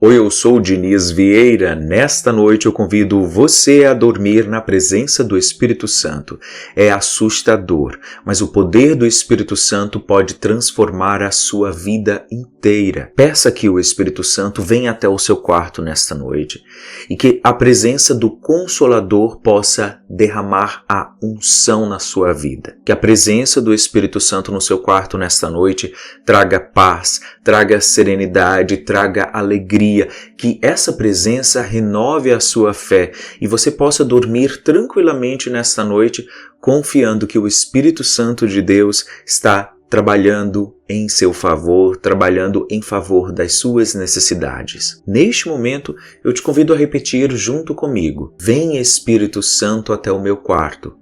Oi, eu sou o Diniz Vieira. Nesta noite eu convido você a dormir na presença do Espírito Santo. É assustador, mas o poder do Espírito Santo pode transformar a sua vida inteira. Peça que o Espírito Santo venha até o seu quarto nesta noite e que a presença do Consolador possa derramar a unção na sua vida. Que a presença do Espírito Santo no seu quarto nesta noite traga paz, traga serenidade, traga alegria, que essa presença renove a sua fé e você possa dormir tranquilamente nesta noite, confiando que o Espírito Santo de Deus está trabalhando em seu favor, trabalhando em favor das suas necessidades. Neste momento, eu te convido a repetir junto comigo: Vem, Espírito Santo, até o meu quarto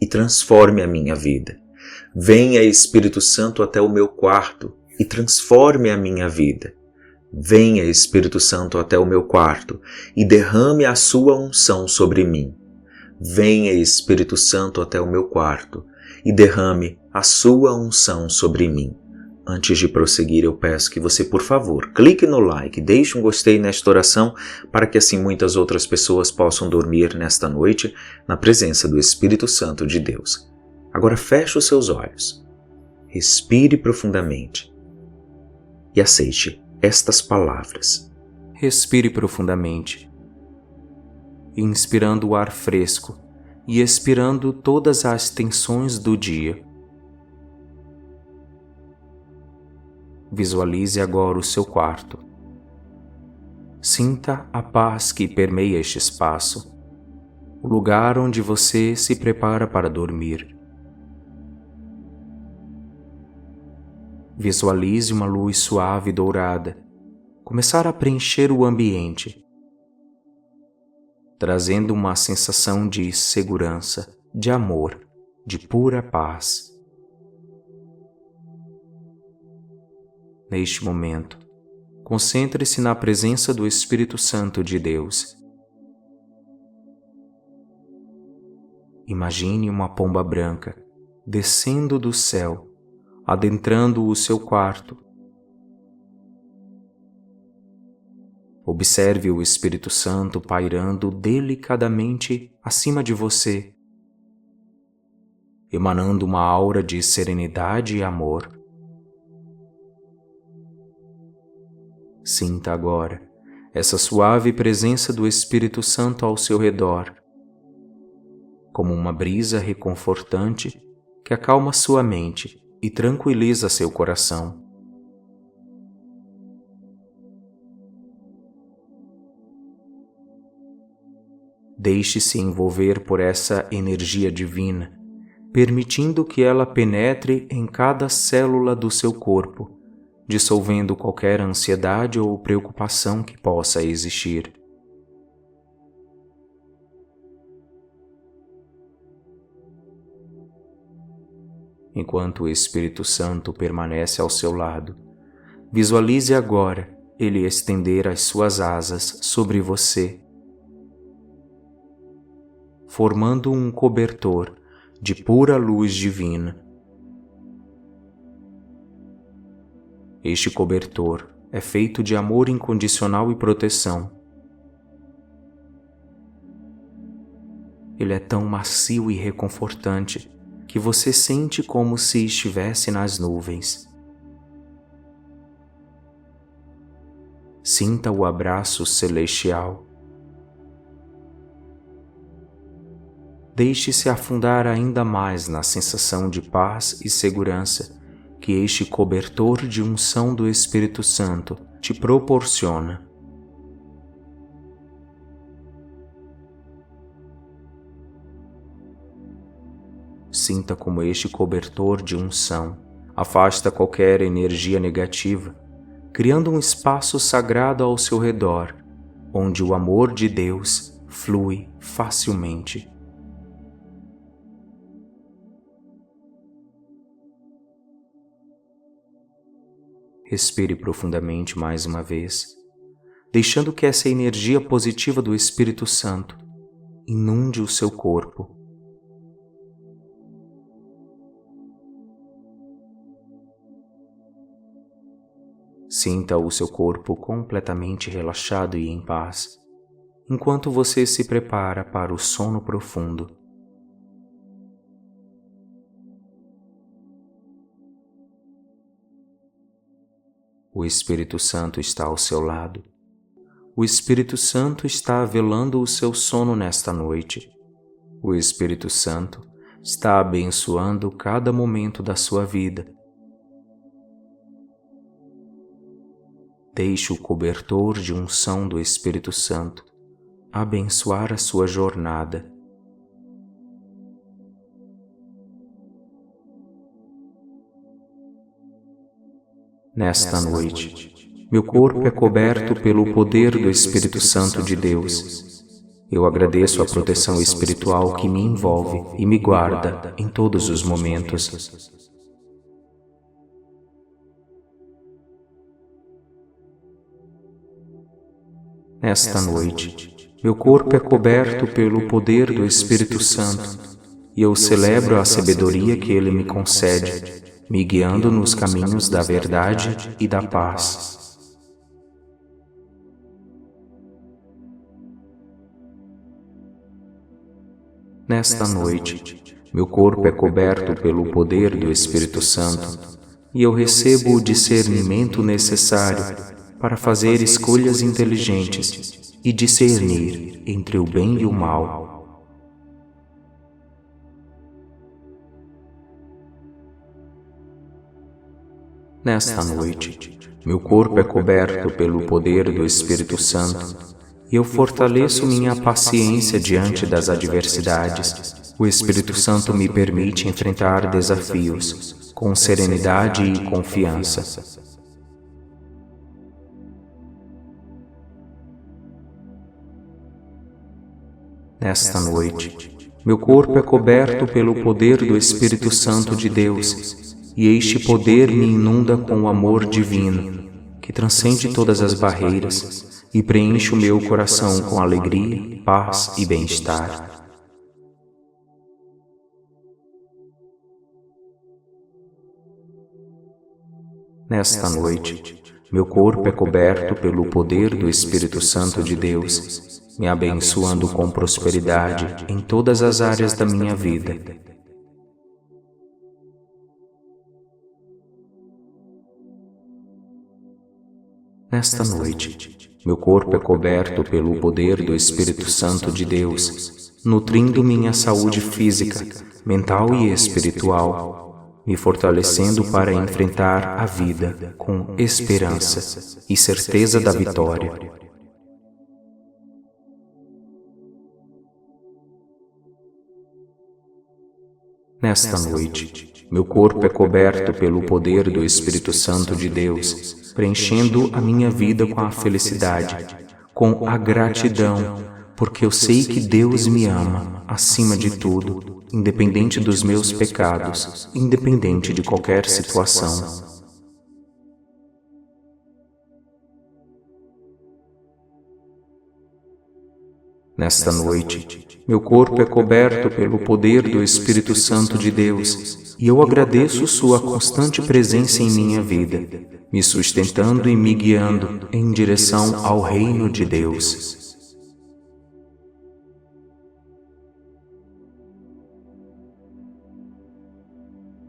e transforme a minha vida. Venha, Espírito Santo, até o meu quarto e transforme a minha vida. Venha, Espírito Santo, até o meu quarto e derrame a sua unção sobre mim. Venha, Espírito Santo, até o meu quarto e derrame a sua unção sobre mim. Antes de prosseguir, eu peço que você, por favor, clique no like, deixe um gostei nesta oração para que assim muitas outras pessoas possam dormir nesta noite na presença do Espírito Santo de Deus. Agora feche os seus olhos, respire profundamente e aceite estas palavras. Respire profundamente, inspirando o ar fresco e expirando todas as tensões do dia. Visualize agora o seu quarto. Sinta a paz que permeia este espaço, o lugar onde você se prepara para dormir. Visualize uma luz suave e dourada começar a preencher o ambiente, trazendo uma sensação de segurança, de amor, de pura paz. Neste momento, concentre-se na presença do Espírito Santo de Deus. Imagine uma pomba branca descendo do céu, adentrando o seu quarto. Observe o Espírito Santo pairando delicadamente acima de você, emanando uma aura de serenidade e amor. Sinta agora essa suave presença do Espírito Santo ao seu redor, como uma brisa reconfortante que acalma sua mente e tranquiliza seu coração. Deixe-se envolver por essa energia divina, permitindo que ela penetre em cada célula do seu corpo, dissolvendo qualquer ansiedade ou preocupação que possa existir. Enquanto o Espírito Santo permanece ao seu lado, visualize agora ele estender as suas asas sobre você, formando um cobertor de pura luz divina. Este cobertor é feito de amor incondicional e proteção. Ele é tão macio e reconfortante que você sente como se estivesse nas nuvens. Sinta o abraço celestial. Deixe-se afundar ainda mais na sensação de paz e segurança que este cobertor de unção do Espírito Santo te proporciona. Sinta como este cobertor de unção afasta qualquer energia negativa, criando um espaço sagrado ao seu redor, onde o amor de Deus flui facilmente. Respire profundamente mais uma vez, deixando que essa energia positiva do Espírito Santo inunde o seu corpo. Sinta o seu corpo completamente relaxado e em paz, enquanto você se prepara para o sono profundo. O Espírito Santo está ao seu lado. O Espírito Santo está velando o seu sono nesta noite. O Espírito Santo está abençoando cada momento da sua vida. Deixe o cobertor de unção do Espírito Santo abençoar a sua jornada. Nesta noite, meu corpo é coberto pelo poder do Espírito Santo de Deus. Eu agradeço a proteção espiritual que me envolve e me guarda em todos os momentos. Nesta noite, meu corpo é coberto pelo poder do Espírito Santo e eu celebro a sabedoria que Ele me concede, me guiando nos caminhos da verdade e da paz. Nesta noite, meu corpo é coberto pelo poder do Espírito Santo e eu recebo o discernimento necessário para fazer escolhas inteligentes e discernir entre o bem e o mal. Nesta noite, meu corpo é coberto pelo poder do Espírito Santo e eu fortaleço minha paciência diante das adversidades. O Espírito Santo me permite enfrentar desafios com serenidade e confiança. Nesta noite, meu corpo é coberto pelo poder do Espírito Santo de Deus, e este poder me inunda com o amor divino, que transcende todas as barreiras e preenche o meu coração com alegria, paz e bem-estar. Nesta noite, meu corpo é coberto pelo poder do Espírito Santo de Deus, me abençoando com prosperidade em todas as áreas da minha vida. Nesta noite, meu corpo é coberto pelo poder do Espírito Santo de Deus, nutrindo minha saúde física, mental e espiritual, me fortalecendo para enfrentar a vida com esperança e certeza da vitória. Nesta noite, meu corpo é coberto pelo poder do Espírito Santo de Deus, preenchendo a minha vida com a felicidade, com a gratidão, porque eu sei que Deus me ama, acima de tudo, independente dos meus pecados, independente de qualquer situação. Nesta noite, meu corpo é coberto pelo poder do Espírito Santo de Deus, e eu agradeço sua constante presença em minha vida, me sustentando e me guiando em direção ao reino de Deus.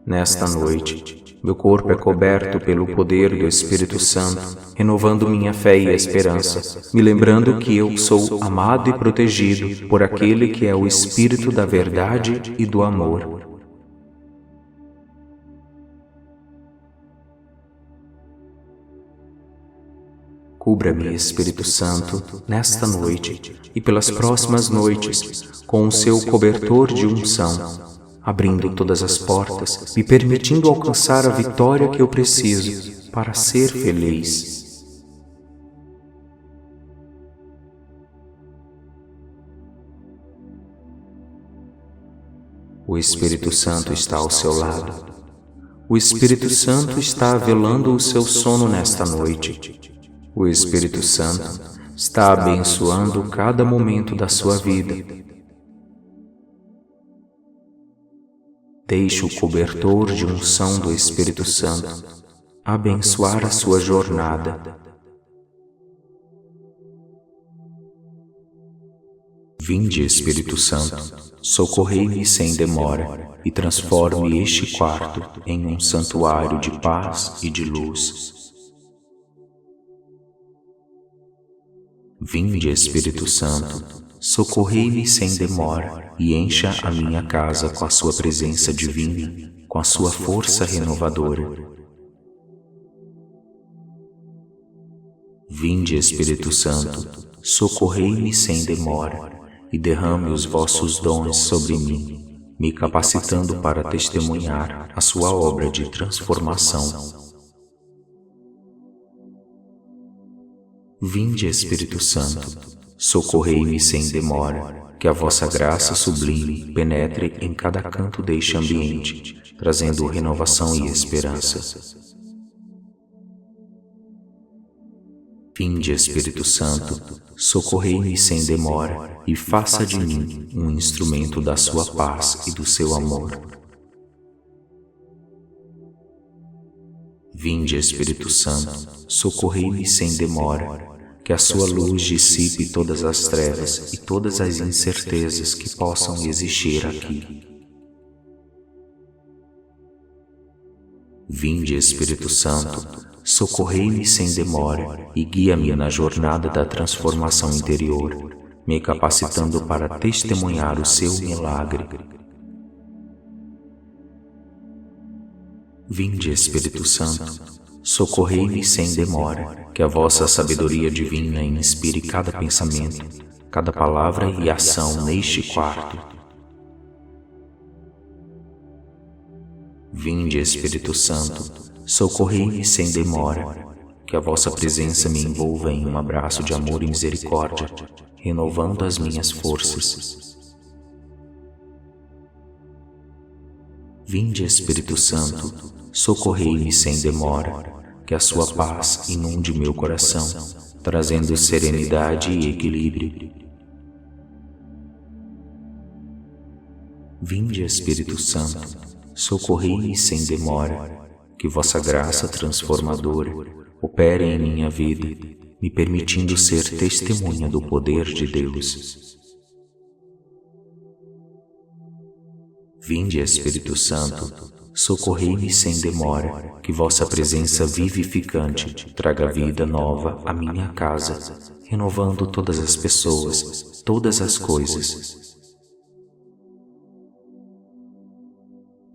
Nesta noite, meu corpo é coberto pelo poder do Espírito Santo, renovando minha fé e esperança, me lembrando que eu sou amado e protegido por aquele que é o Espírito da verdade e do amor. Cubra-me, Espírito Santo, nesta noite e pelas próximas noites com o seu cobertor de unção, abrindo todas as portas, me permitindo alcançar a vitória que eu preciso para ser feliz. O Espírito Santo está ao seu lado. O Espírito Santo está velando o seu sono nesta noite. O Espírito Santo está abençoando cada momento da sua vida. Deixe o cobertor de unção do Espírito Santo abençoar a sua jornada. Vinde, Espírito Santo, socorrei-me sem demora e transforme este quarto em um santuário de paz e de luz. Vinde, Espírito Santo, socorrei-me sem demora e encha a minha casa com a sua presença divina, com a sua força renovadora. Vinde, Espírito Santo, socorrei-me sem demora e derrame os vossos dons sobre mim, me capacitando para testemunhar a sua obra de transformação. Vinde, Espírito Santo, socorrei-me sem demora, que a vossa graça sublime penetre em cada canto deste ambiente, trazendo renovação e esperança. Vinde, Espírito Santo, socorrei-me sem demora e faça de mim um instrumento da sua paz e do seu amor. Vinde, Espírito Santo, socorrei-me sem demora, que a sua luz dissipe todas as trevas e todas as incertezas que possam existir aqui. Vinde, Espírito Santo, socorrei-me sem demora e guia-me na jornada da transformação interior, me capacitando para testemunhar o seu milagre. Vinde, Espírito Santo, socorrei-me sem demora, que a vossa sabedoria divina inspire cada pensamento, cada palavra e ação neste quarto. Vinde, Espírito Santo, socorrei-me sem demora, que a vossa presença me envolva em um abraço de amor e misericórdia, renovando as minhas forças. Vinde, Espírito Santo, socorrei-me sem demora, que a sua paz inunde meu coração, trazendo serenidade e equilíbrio. Vinde, Espírito Santo, socorrei-me sem demora, que vossa graça transformadora opere em minha vida, me permitindo ser testemunha do poder de Deus. Vinde, Espírito Santo, socorrei-me sem demora, que vossa presença vivificante traga vida nova à minha casa, renovando todas as pessoas, todas as coisas.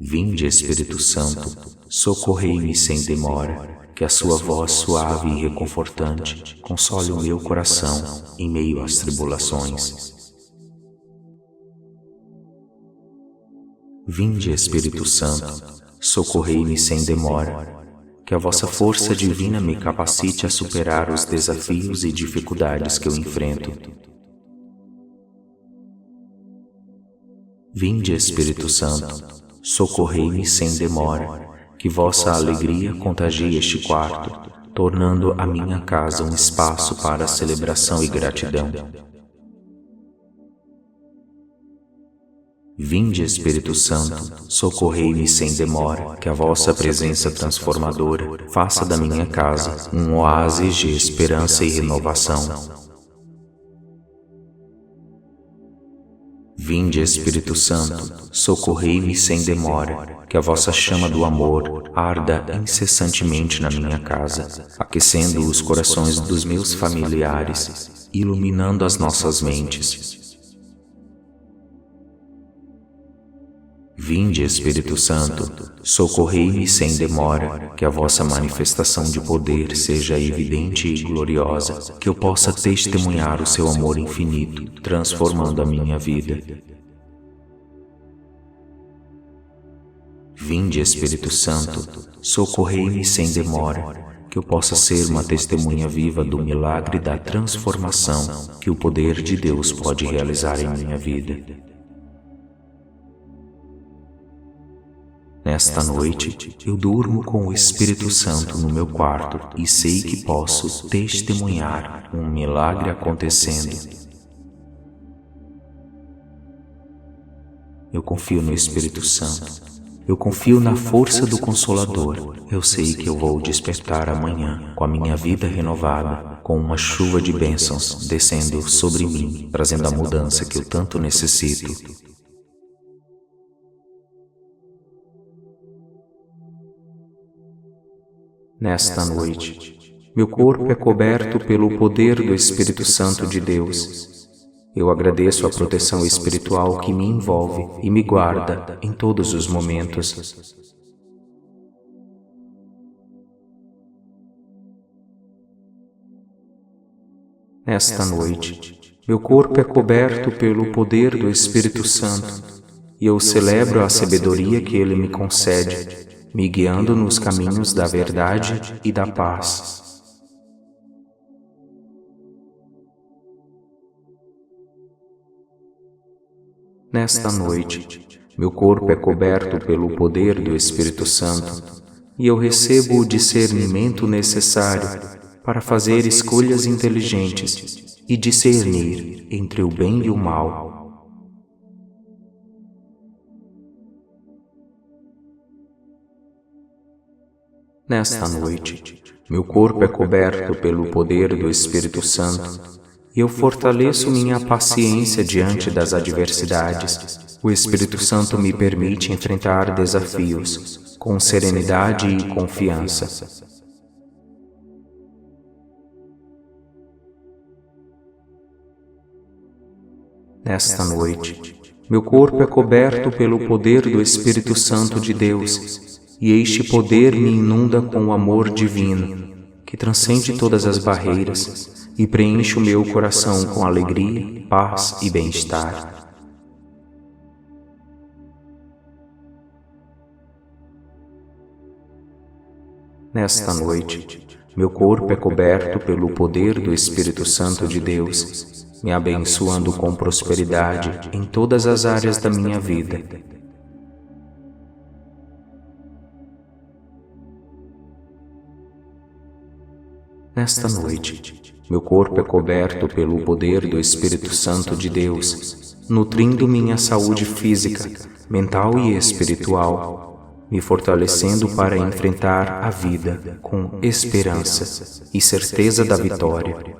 Vinde, Espírito Santo, socorrei-me sem demora, que a sua voz suave e reconfortante console o meu coração em meio às tribulações. Vinde, Espírito Santo, socorrei-me sem demora, que a vossa força divina me capacite a superar os desafios e dificuldades que eu enfrento. Vinde, Espírito Santo, socorrei-me sem demora, que vossa alegria contagie este quarto, tornando a minha casa um espaço para celebração e gratidão. Vinde, Espírito Santo, socorrei-me sem demora, que a vossa presença transformadora faça da minha casa um oásis de esperança e renovação. Vinde, Espírito Santo, socorrei-me sem demora, que a vossa chama do amor arda incessantemente na minha casa, aquecendo os corações dos meus familiares, iluminando as nossas mentes. Vinde, Espírito Santo, socorrei-me sem demora, que a vossa manifestação de poder seja evidente e gloriosa, que eu possa testemunhar o seu amor infinito, transformando a minha vida. Vinde, Espírito Santo, socorrei-me sem demora, que eu possa ser uma testemunha viva do milagre da transformação que o poder de Deus pode realizar em minha vida. Nesta noite, eu durmo com o Espírito Santo no meu quarto e sei que posso testemunhar um milagre acontecendo. Eu confio no Espírito Santo Eu confio na força do Consolador. Eu sei que eu vou despertar amanhã com a minha vida renovada, com uma chuva de bênçãos descendo sobre mim, trazendo a mudança que eu tanto necessito. Nesta noite, meu corpo é coberto pelo poder do Espírito Santo de Deus. Eu agradeço a proteção espiritual que me envolve e me guarda em todos os momentos. Nesta noite, meu corpo é coberto pelo poder do Espírito Santo e eu celebro a sabedoria que Ele me concede, me guiando nos caminhos da verdade e da paz. Nesta noite, meu corpo é coberto pelo poder do Espírito Santo e eu recebo o discernimento necessário para fazer escolhas inteligentes e discernir entre o bem e o mal. Nesta noite, meu corpo é coberto pelo poder do Espírito Santo e eu fortaleço minha paciência diante das adversidades. O Espírito Santo me permite enfrentar desafios com serenidade e confiança. Nesta noite, meu corpo é coberto pelo poder do Espírito Santo de Deus, e este poder me inunda com o amor divino, que transcende todas as barreiras e preenche o meu coração com alegria, paz e bem-estar. Nesta noite, meu corpo é coberto pelo poder do Espírito Santo de Deus, me abençoando com prosperidade em todas as áreas da minha vida. Nesta noite, meu corpo é coberto pelo poder do Espírito Santo de Deus, nutrindo minha saúde física, mental e espiritual, me fortalecendo para enfrentar a vida com esperança e certeza da vitória.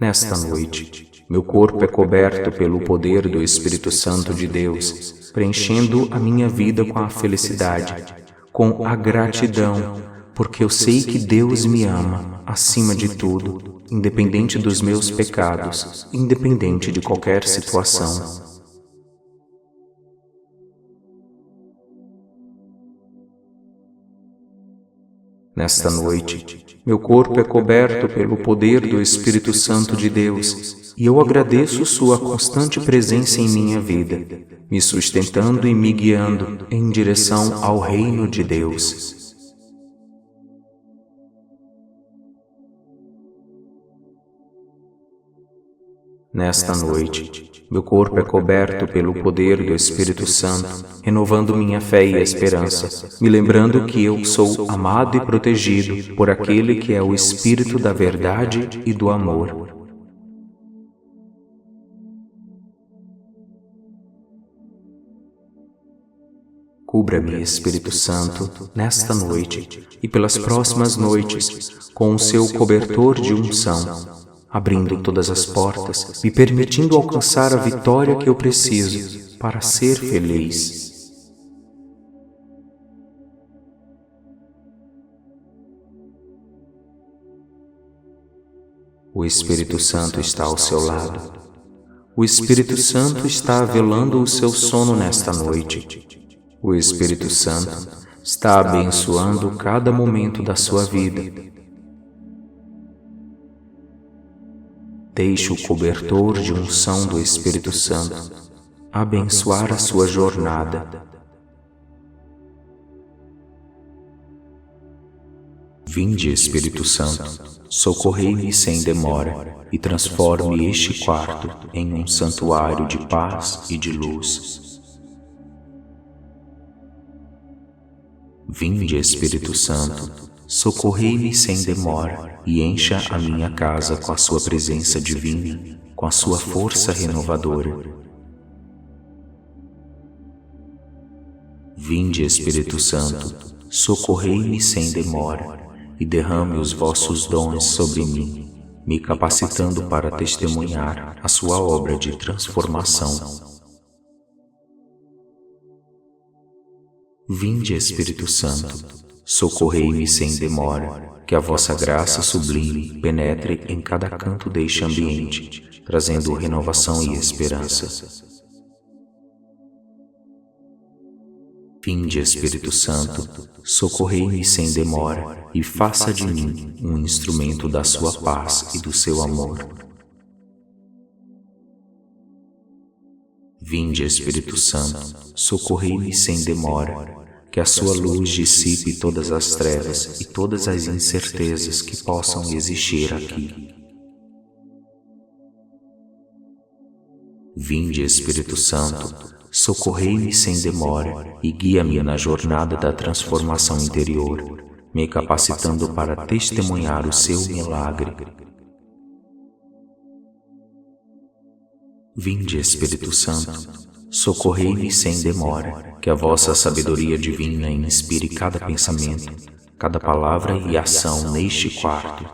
Nesta noite, meu corpo é coberto pelo poder do Espírito Santo de Deus, preenchendo a minha vida com a felicidade, com a gratidão, porque eu sei que Deus me ama, acima de tudo, independente dos meus pecados, independente de qualquer situação. Nesta noite, meu corpo é coberto pelo poder do Espírito Santo de Deus, e eu agradeço sua constante presença em minha vida, me sustentando e me guiando em direção ao reino de Deus. Nesta noite, meu corpo é coberto pelo poder do Espírito Santo, renovando minha fé e esperança, me lembrando que eu sou amado e protegido por aquele que é o Espírito da verdade e do amor. Cubra-me, Espírito Santo, nesta noite e pelas próximas noites com o seu cobertor de unção, abrindo todas as portas, me permitindo alcançar a vitória que eu preciso para ser feliz. O Espírito Santo está ao seu lado. O Espírito Santo está velando o seu sono nesta noite. O Espírito Santo está abençoando cada momento da sua vida. Deixe o cobertor de unção do Espírito Santo abençoar a sua jornada. Vinde, Espírito Santo, socorrei-me sem demora e transforme este quarto em um santuário de paz e de luz. Vinde, Espírito Santo, socorrei-me sem demora e encha a minha casa com a sua presença divina. com a sua força renovadora. Vinde, Espírito Santo, socorrei-me sem demora e derrame os vossos dons sobre mim, me capacitando para testemunhar a sua obra de transformação. Vinde, Espírito Santo, socorrei-me sem demora, que a vossa graça sublime penetre em cada canto deste ambiente, trazendo renovação e esperança. Vinde, Espírito Santo, socorrei-me sem demora e faça de mim um instrumento da sua paz e do seu amor. Vinde, Espírito Santo, socorrei-me sem demora, que a sua luz dissipe todas as trevas e todas as incertezas que possam existir aqui. Vinde, Espírito Santo, socorrei-me sem demora e guia-me na jornada da transformação interior, me capacitando para testemunhar o seu milagre. Vinde, Espírito Santo, socorrei-me sem demora, que a vossa sabedoria divina inspire cada pensamento, cada palavra e ação neste quarto.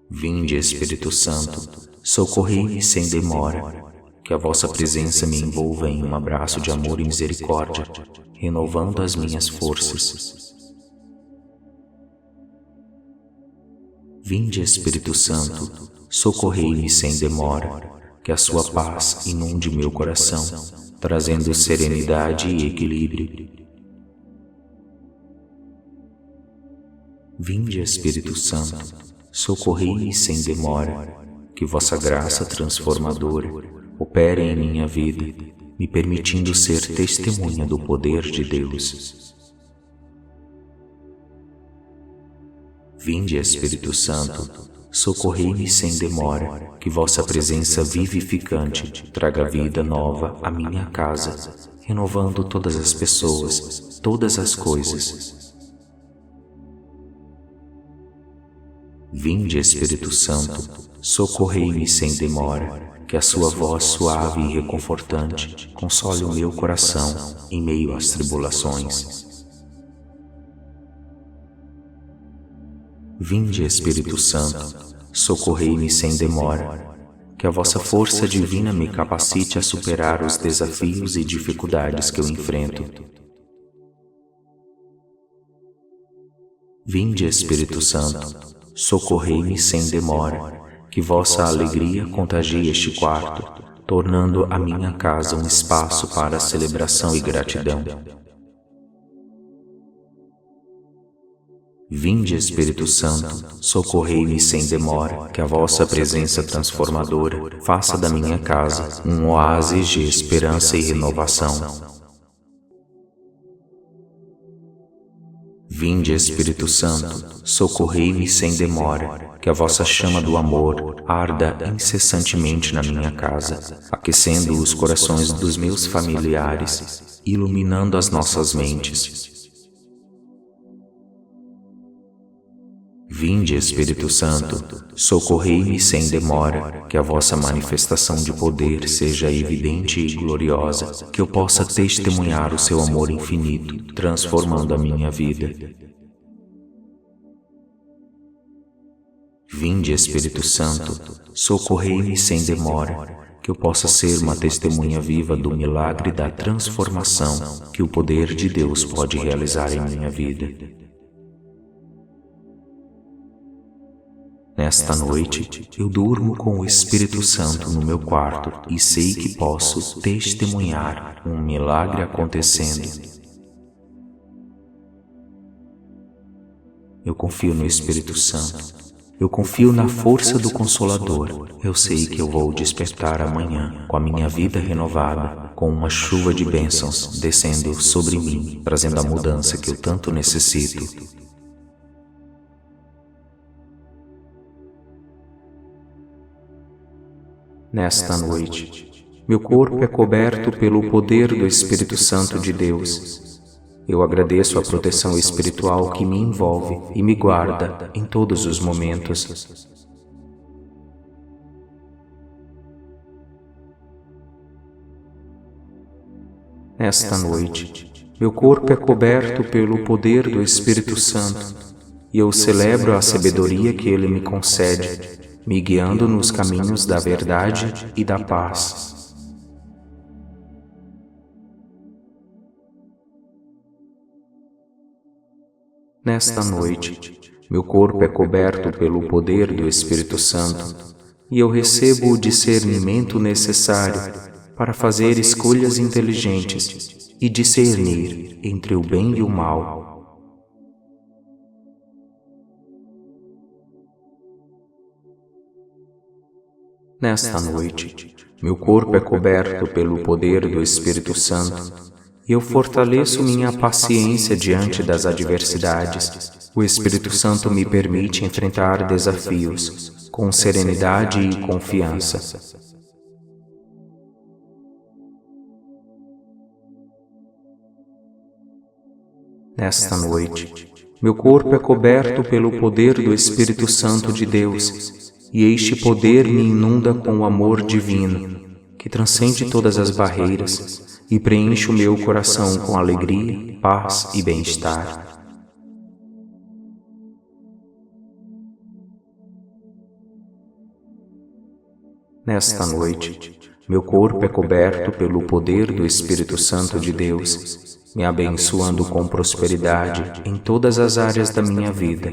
Vinde, Espírito Santo, socorrei-me sem demora, que a vossa presença me envolva em um abraço de amor e misericórdia, renovando as minhas forças. Vinde, Espírito Santo, socorrei-me sem demora, que a sua paz inunde meu coração, trazendo serenidade e equilíbrio. Vinde, Espírito Santo, socorrei-me sem demora, que vossa graça transformadora opere em minha vida, me permitindo ser testemunha do poder de Deus. Vinde, Espírito Santo, socorrei-me sem demora, que vossa presença vivificante traga vida nova à minha casa, renovando todas as pessoas, todas as coisas. Vinde, Espírito Santo, socorrei-me sem demora, que a sua voz suave e reconfortante console o meu coração em meio às tribulações. Vinde, Espírito Santo, socorrei-me sem demora, que a vossa força divina me capacite a superar os desafios e dificuldades que eu enfrento. Vinde, Espírito Santo, socorrei-me sem demora, que vossa alegria contagie este quarto, tornando a minha casa um espaço para celebração e gratidão. Vinde, Espírito Santo, socorrei-me sem demora, que a vossa presença transformadora faça da minha casa um oásis de esperança e renovação. Vinde, Espírito Santo, socorrei-me sem demora, que a vossa chama do amor arda incessantemente na minha casa, aquecendo os corações dos meus familiares, iluminando as nossas mentes. Vinde, Espírito Santo, socorrei-me sem demora, que a vossa manifestação de poder seja evidente e gloriosa, que eu possa testemunhar o seu amor infinito, transformando a minha vida. Vinde, Espírito Santo, socorrei-me sem demora, que eu possa ser uma testemunha viva do milagre da transformação que o poder de Deus pode realizar em minha vida. Nesta noite, eu durmo com o Espírito Santo no meu quarto e sei que posso testemunhar um milagre acontecendo. Eu confio no Espírito Santo. Eu confio na força do Consolador. Eu sei que eu vou despertar amanhã com a minha vida renovada, com uma chuva de bênçãos descendo sobre mim, trazendo a mudança que eu tanto necessito. Nesta noite, meu corpo é coberto pelo poder do Espírito Santo de Deus. Eu agradeço a proteção espiritual que me envolve e me guarda em todos os momentos. Nesta noite, meu corpo é coberto pelo poder do Espírito Santo e eu celebro a sabedoria que Ele me concede, me guiando nos caminhos da verdade e da paz. Nesta noite, meu corpo é coberto pelo poder do Espírito Santo e eu recebo o discernimento necessário para fazer escolhas inteligentes e discernir entre o bem e o mal. Nesta noite, meu corpo é coberto pelo poder do Espírito Santo e eu fortaleço minha paciência diante das adversidades. O Espírito Santo me permite enfrentar desafios com serenidade e confiança. Nesta noite, meu corpo é coberto pelo poder do Espírito Santo de Deus, e este poder me inunda com o amor divino, que transcende todas as barreiras e preenche o meu coração com alegria, paz e bem-estar. Nesta noite, meu corpo é coberto pelo poder do Espírito Santo de Deus, me abençoando com prosperidade em todas as áreas da minha vida.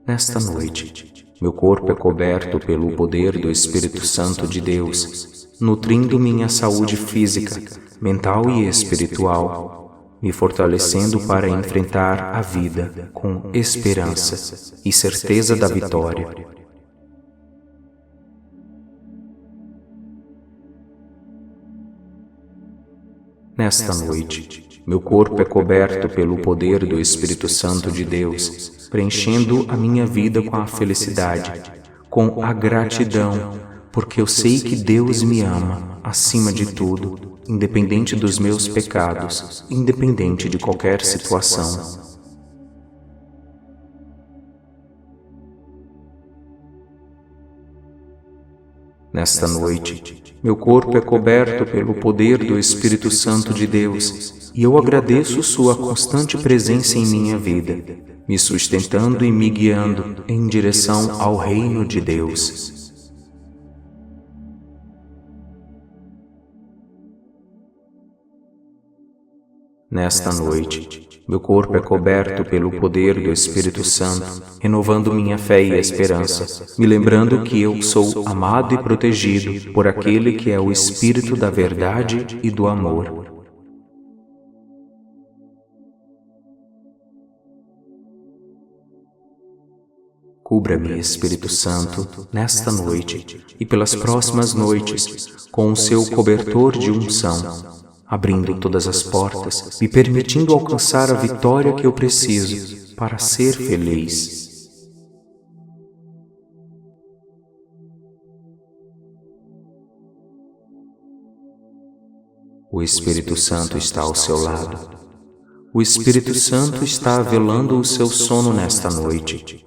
Nesta noite, meu corpo é coberto pelo poder do Espírito Santo de Deus, nutrindo minha saúde física, mental e espiritual, me fortalecendo para enfrentar a vida com esperança e certeza da vitória. Nesta noite, meu corpo é coberto pelo poder do Espírito Santo de Deus, preenchendo a minha vida com a felicidade, com a gratidão, porque eu sei que Deus me ama, acima de tudo, independente dos meus pecados, independente de qualquer situação. Nesta noite, meu corpo é coberto pelo poder do Espírito Santo de Deus, e eu agradeço sua constante presença em minha vida, me sustentando e me guiando em direção ao reino de Deus. Nesta noite, meu corpo é coberto pelo poder do Espírito Santo, renovando minha fé e esperança, me lembrando que eu sou amado e protegido por aquele que é o Espírito da verdade e do amor. Cubra-me, Espírito Santo, nesta noite e pelas próximas noites com o seu cobertor de unção, abrindo todas as portas, me permitindo alcançar a vitória que eu preciso para ser feliz. O Espírito Santo está ao seu lado. O Espírito Santo está velando o seu sono nesta noite.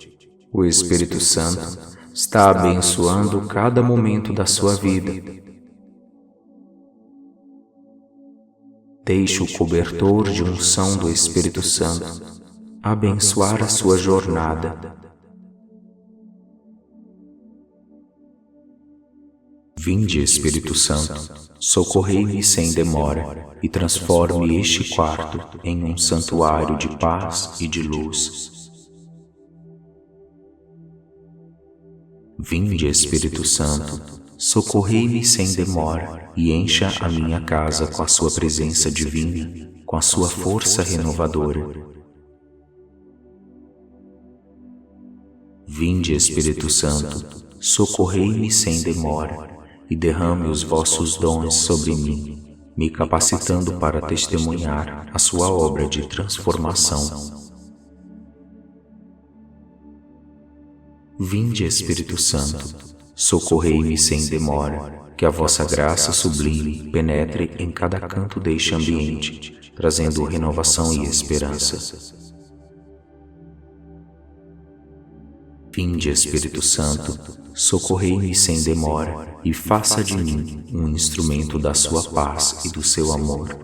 O Espírito Santo está abençoando cada momento da sua vida. Deixe o cobertor de unção do Espírito Santo abençoar a sua jornada. Vinde, Espírito Santo, socorrei-me sem demora e transforme este quarto em um santuário de paz e de luz. Vinde, Espírito Santo, socorrei-me sem demora e encha a minha casa com a sua presença divina, com a sua força renovadora. Vinde, Espírito Santo, socorrei-me sem demora e derrame os vossos dons sobre mim, me capacitando para testemunhar a sua obra de transformação. Vinde, Espírito Santo, socorrei-me sem demora, que a vossa graça sublime penetre em cada canto deste ambiente, trazendo renovação e esperança. Vinde, Espírito Santo, socorrei-me sem demora e faça de mim um instrumento da sua paz e do seu amor.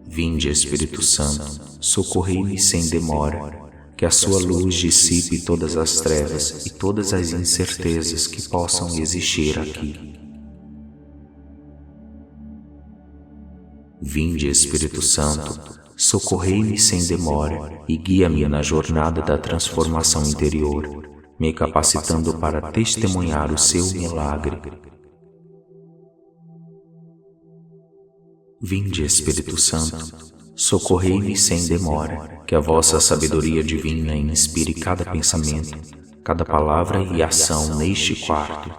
Vinde, Espírito Santo, socorrei-me sem demora, que a sua luz dissipe todas as trevas e todas as incertezas que possam existir aqui. Vinde, Espírito Santo, socorrei-me sem demora e guia-me na jornada da transformação interior, me capacitando para testemunhar o seu milagre. Vinde, Espírito Santo, socorrei-me sem demora, que a vossa sabedoria divina inspire cada pensamento, cada palavra e ação neste quarto.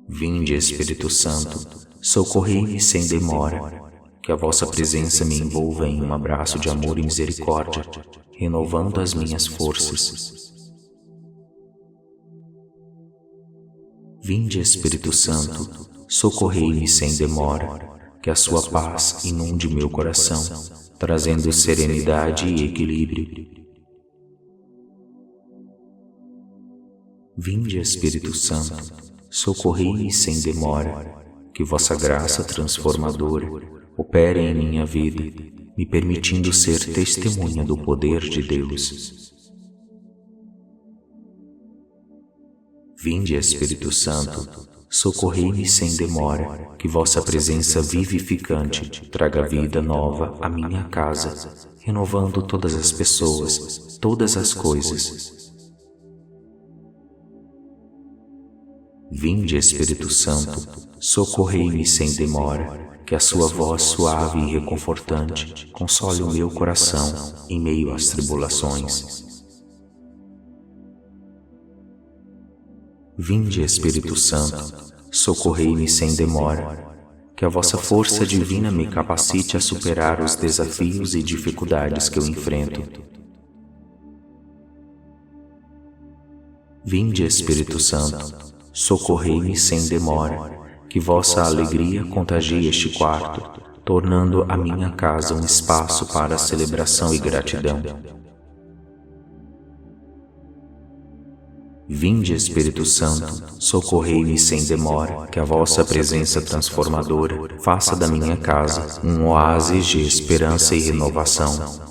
Vinde, Espírito Santo, socorrei-me sem demora, que a vossa presença me envolva em um abraço de amor e misericórdia, renovando as minhas forças. Vinde, Espírito Santo, socorrei-me sem demora, que a sua paz inunde meu coração, trazendo serenidade e equilíbrio. Vinde, Espírito Santo, socorrei-me sem demora, que vossa graça transformadora opere em minha vida, me permitindo ser testemunha do poder de Deus. Vinde, Espírito Santo, socorrei-me sem demora, que vossa presença vivificante traga vida nova à minha casa, renovando todas as pessoas, todas as coisas. Vinde, Espírito Santo, socorrei-me sem demora, que a sua voz suave e reconfortante console o meu coração em meio às tribulações. Vinde, Espírito Santo, socorrei-me sem demora, que a vossa força divina me capacite a superar os desafios e dificuldades que eu enfrento. Vinde, Espírito Santo, socorrei-me sem demora, que vossa alegria contagie este quarto, tornando a minha casa um espaço para celebração e gratidão. Vinde, Espírito Santo, socorrei-me sem demora, que a vossa presença transformadora faça da minha casa um oásis de esperança e renovação.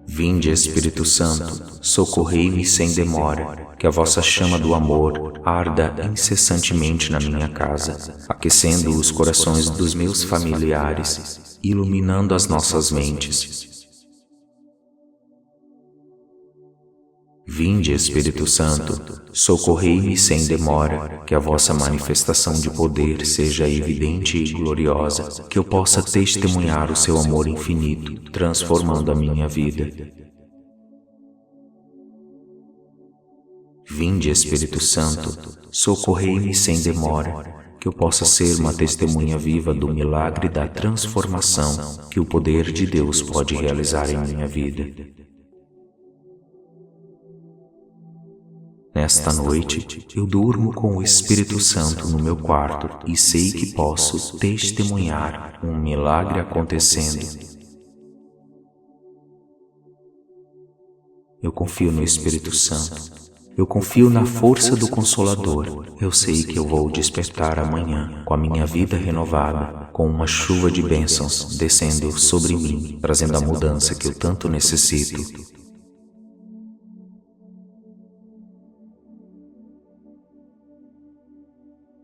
Vinde, Espírito Santo, socorrei-me sem demora, que a vossa chama do amor arda incessantemente na minha casa, aquecendo os corações dos meus familiares, iluminando as nossas mentes. Vinde, Espírito Santo, socorrei-me sem demora, que a vossa manifestação de poder seja evidente e gloriosa, que eu possa testemunhar o seu amor infinito, transformando a minha vida. Vinde, Espírito Santo, socorrei-me sem demora, que eu possa ser uma testemunha viva do milagre da transformação que o poder de Deus pode realizar em minha vida. Nesta noite, eu durmo com o Espírito Santo no meu quarto e sei que posso testemunhar um milagre acontecendo. Eu confio no Espírito Santo. Eu confio na força do Consolador. Eu sei que eu vou despertar amanhã com a minha vida renovada, com uma chuva de bênçãos descendo sobre mim, trazendo a mudança que eu tanto necessito.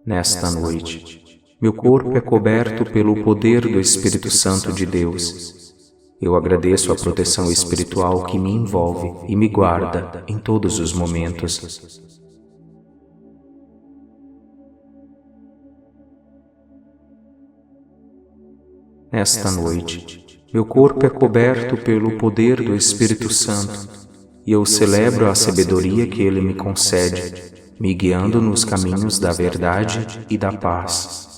Nesta noite, meu corpo é coberto pelo poder do Espírito Santo de Deus. Eu agradeço a proteção espiritual que me envolve e me guarda em todos os momentos. Nesta noite, meu corpo é coberto pelo poder do Espírito Santo e eu celebro a sabedoria que Ele me concede, me guiando nos caminhos da verdade e da paz.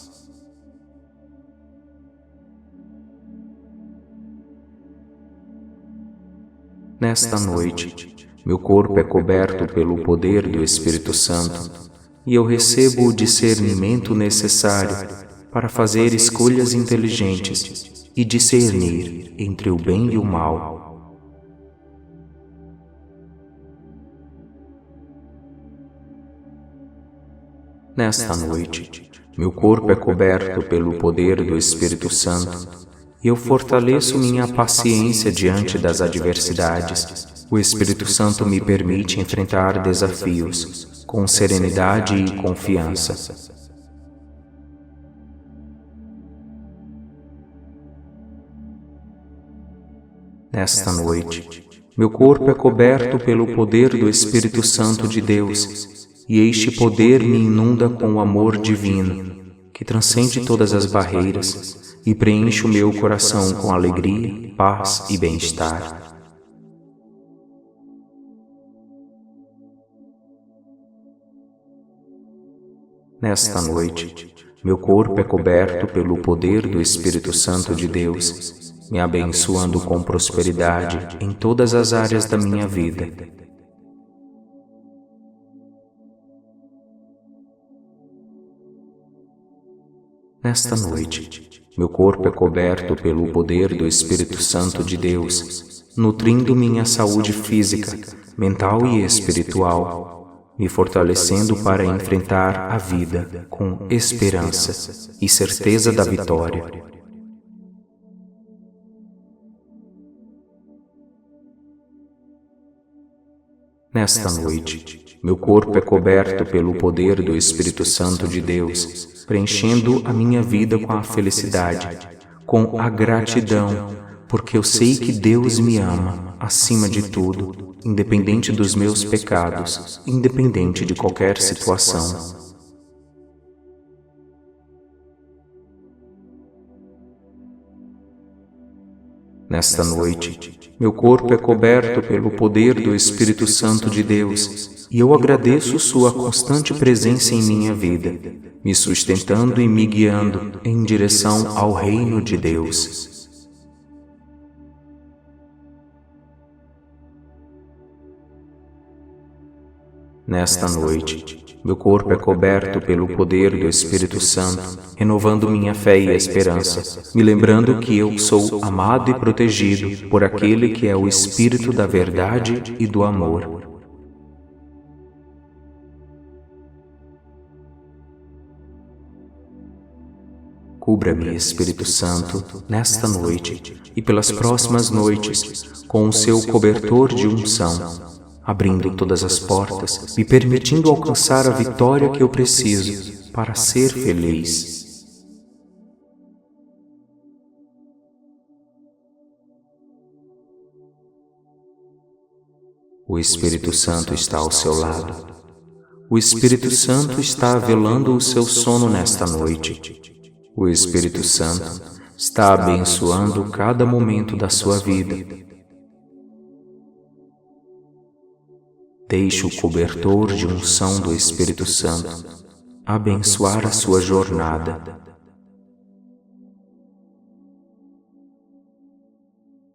Nesta noite, meu corpo é coberto pelo poder do Espírito Santo e eu recebo o discernimento necessário para fazer escolhas inteligentes e discernir entre o bem e o mal. Nesta noite, meu corpo é coberto pelo poder do Espírito Santo e eu fortaleço minha paciência diante das adversidades. O Espírito Santo me permite enfrentar desafios com serenidade e confiança. Nesta noite, meu corpo é coberto pelo poder do Espírito Santo de Deus, e este poder me inunda com o amor divino, que transcende todas as barreiras e preenche o meu coração com alegria, paz e bem-estar. Nesta noite, meu corpo é coberto pelo poder do Espírito Santo de Deus, me abençoando com prosperidade em todas as áreas da minha vida. Nesta noite, meu corpo é coberto pelo poder do Espírito Santo de Deus, nutrindo minha saúde física, mental e espiritual, me fortalecendo para enfrentar a vida com esperança e certeza da vitória. Nesta noite, meu corpo é coberto pelo poder do Espírito Santo de Deus, preenchendo a minha vida com a felicidade, com a gratidão, porque eu sei que Deus me ama, acima de tudo, independente dos meus pecados, independente de qualquer situação. Nesta noite, meu corpo é coberto pelo poder do Espírito Santo de Deus, e eu agradeço sua constante presença em minha vida, me sustentando e me guiando em direção ao reino de Deus. Nesta noite, meu corpo é coberto pelo poder do Espírito Santo, renovando minha fé e esperança, me lembrando que eu sou amado e protegido por aquele que é o Espírito da verdade e do amor. Cubra-me, Espírito Santo, nesta noite e pelas próximas noites com o seu cobertor de unção, abrindo todas as portas, me permitindo alcançar a vitória que eu preciso para ser feliz. O Espírito Santo está ao seu lado. O Espírito Santo está velando o seu sono nesta noite. O Espírito Santo está abençoando cada momento da sua vida. Deixe o cobertor de unção do Espírito Santo abençoar a sua jornada.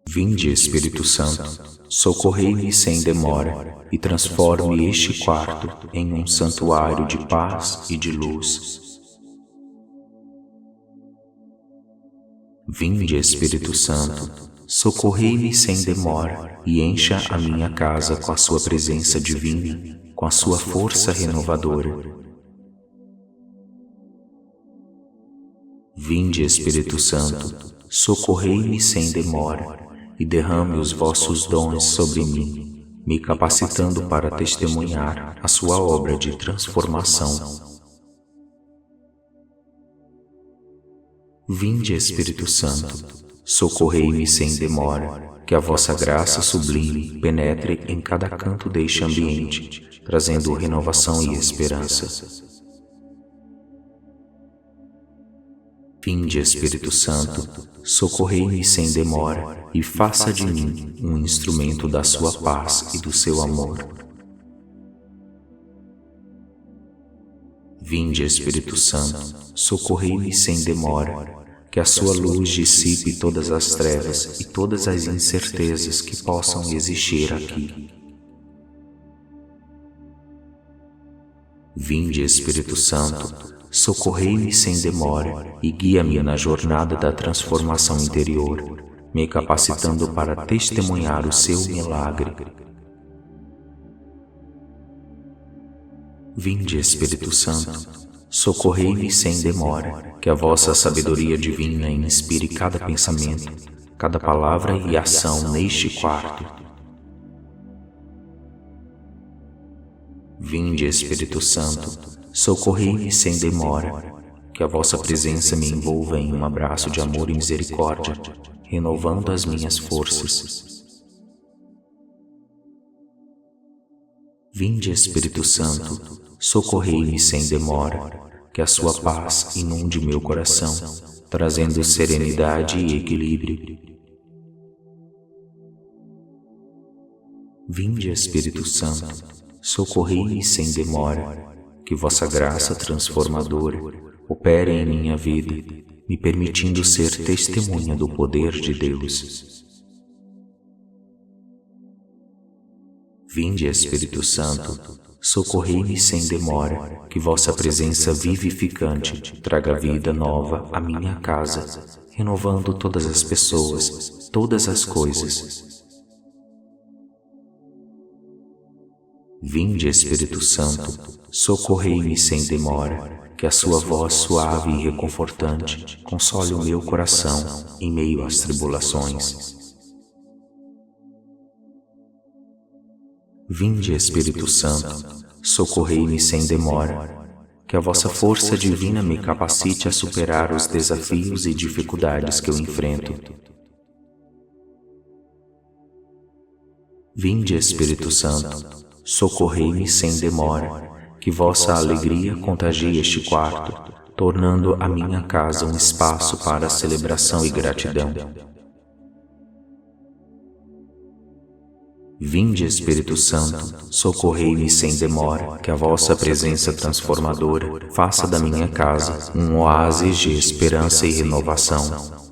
Vinde, Espírito Santo, socorrei-me sem demora e transforme este quarto em um santuário de paz e de luz. Vinde, Espírito Santo, socorrei-me sem demora e encha a minha casa com a sua presença divina, com a sua força renovadora. Vinde, Espírito Santo, socorrei-me sem demora e derrame os vossos dons sobre mim, me capacitando para testemunhar a sua obra de transformação. Vinde, Espírito Santo, socorrei-me sem demora, que a vossa graça sublime penetre em cada canto deste ambiente, trazendo renovação e esperança. Vinde, Espírito Santo, socorrei-me sem demora e faça de mim um instrumento da sua paz e do seu amor. Vinde, Espírito Santo, socorrei-me sem demora, que a sua luz dissipe todas as trevas e todas as incertezas que possam existir aqui. Vinde, Espírito Santo, socorrei-me sem demora e guia-me na jornada da transformação interior, me capacitando para testemunhar o seu milagre. Vinde, Espírito Santo, socorrei-me sem demora, que a vossa sabedoria divina inspire cada pensamento, cada palavra e ação neste quarto. Vinde, Espírito Santo, socorrei-me sem demora, que a vossa presença me envolva em um abraço de amor e misericórdia, renovando as minhas forças. Vinde, Espírito Santo, socorrei-me sem demora, que a sua paz inunde meu coração, trazendo serenidade e equilíbrio. Vinde, Espírito Santo, socorrei-me sem demora, que vossa graça transformadora opere em minha vida, me permitindo ser testemunha do poder de Deus. Vinde, Espírito Santo, socorrei-me sem demora, que vossa presença vivificante traga vida nova à minha casa, renovando todas as pessoas, todas as coisas. Vinde, Espírito Santo, socorrei-me sem demora, que a sua voz suave e reconfortante console o meu coração em meio às tribulações. Vinde, Espírito Santo, socorrei-me sem demora, que a vossa força divina me capacite a superar os desafios e dificuldades que eu enfrento. Vinde, Espírito Santo, socorrei-me sem demora, que vossa alegria contagie este quarto, tornando a minha casa um espaço para celebração e gratidão. Vinde, Espírito Santo, socorrei-me sem demora, que a vossa presença transformadora faça da minha casa um oásis de esperança e renovação.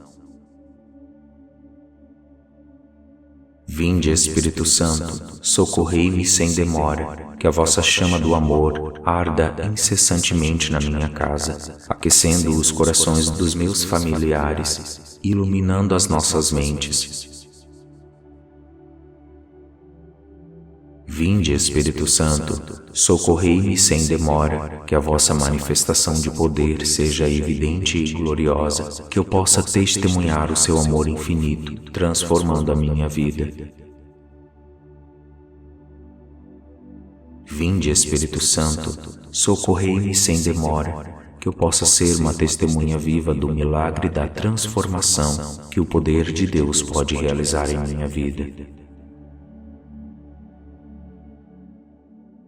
Vinde, Espírito Santo, socorrei-me sem demora, que a vossa chama do amor arda incessantemente na minha casa, aquecendo os corações dos meus familiares, iluminando as nossas mentes. Vinde, Espírito Santo, socorrei-me sem demora, que a vossa manifestação de poder seja evidente e gloriosa, que eu possa testemunhar o seu amor infinito, transformando a minha vida. Vinde, Espírito Santo, socorrei-me sem demora, que eu possa ser uma testemunha viva do milagre da transformação que o poder de Deus pode realizar em minha vida.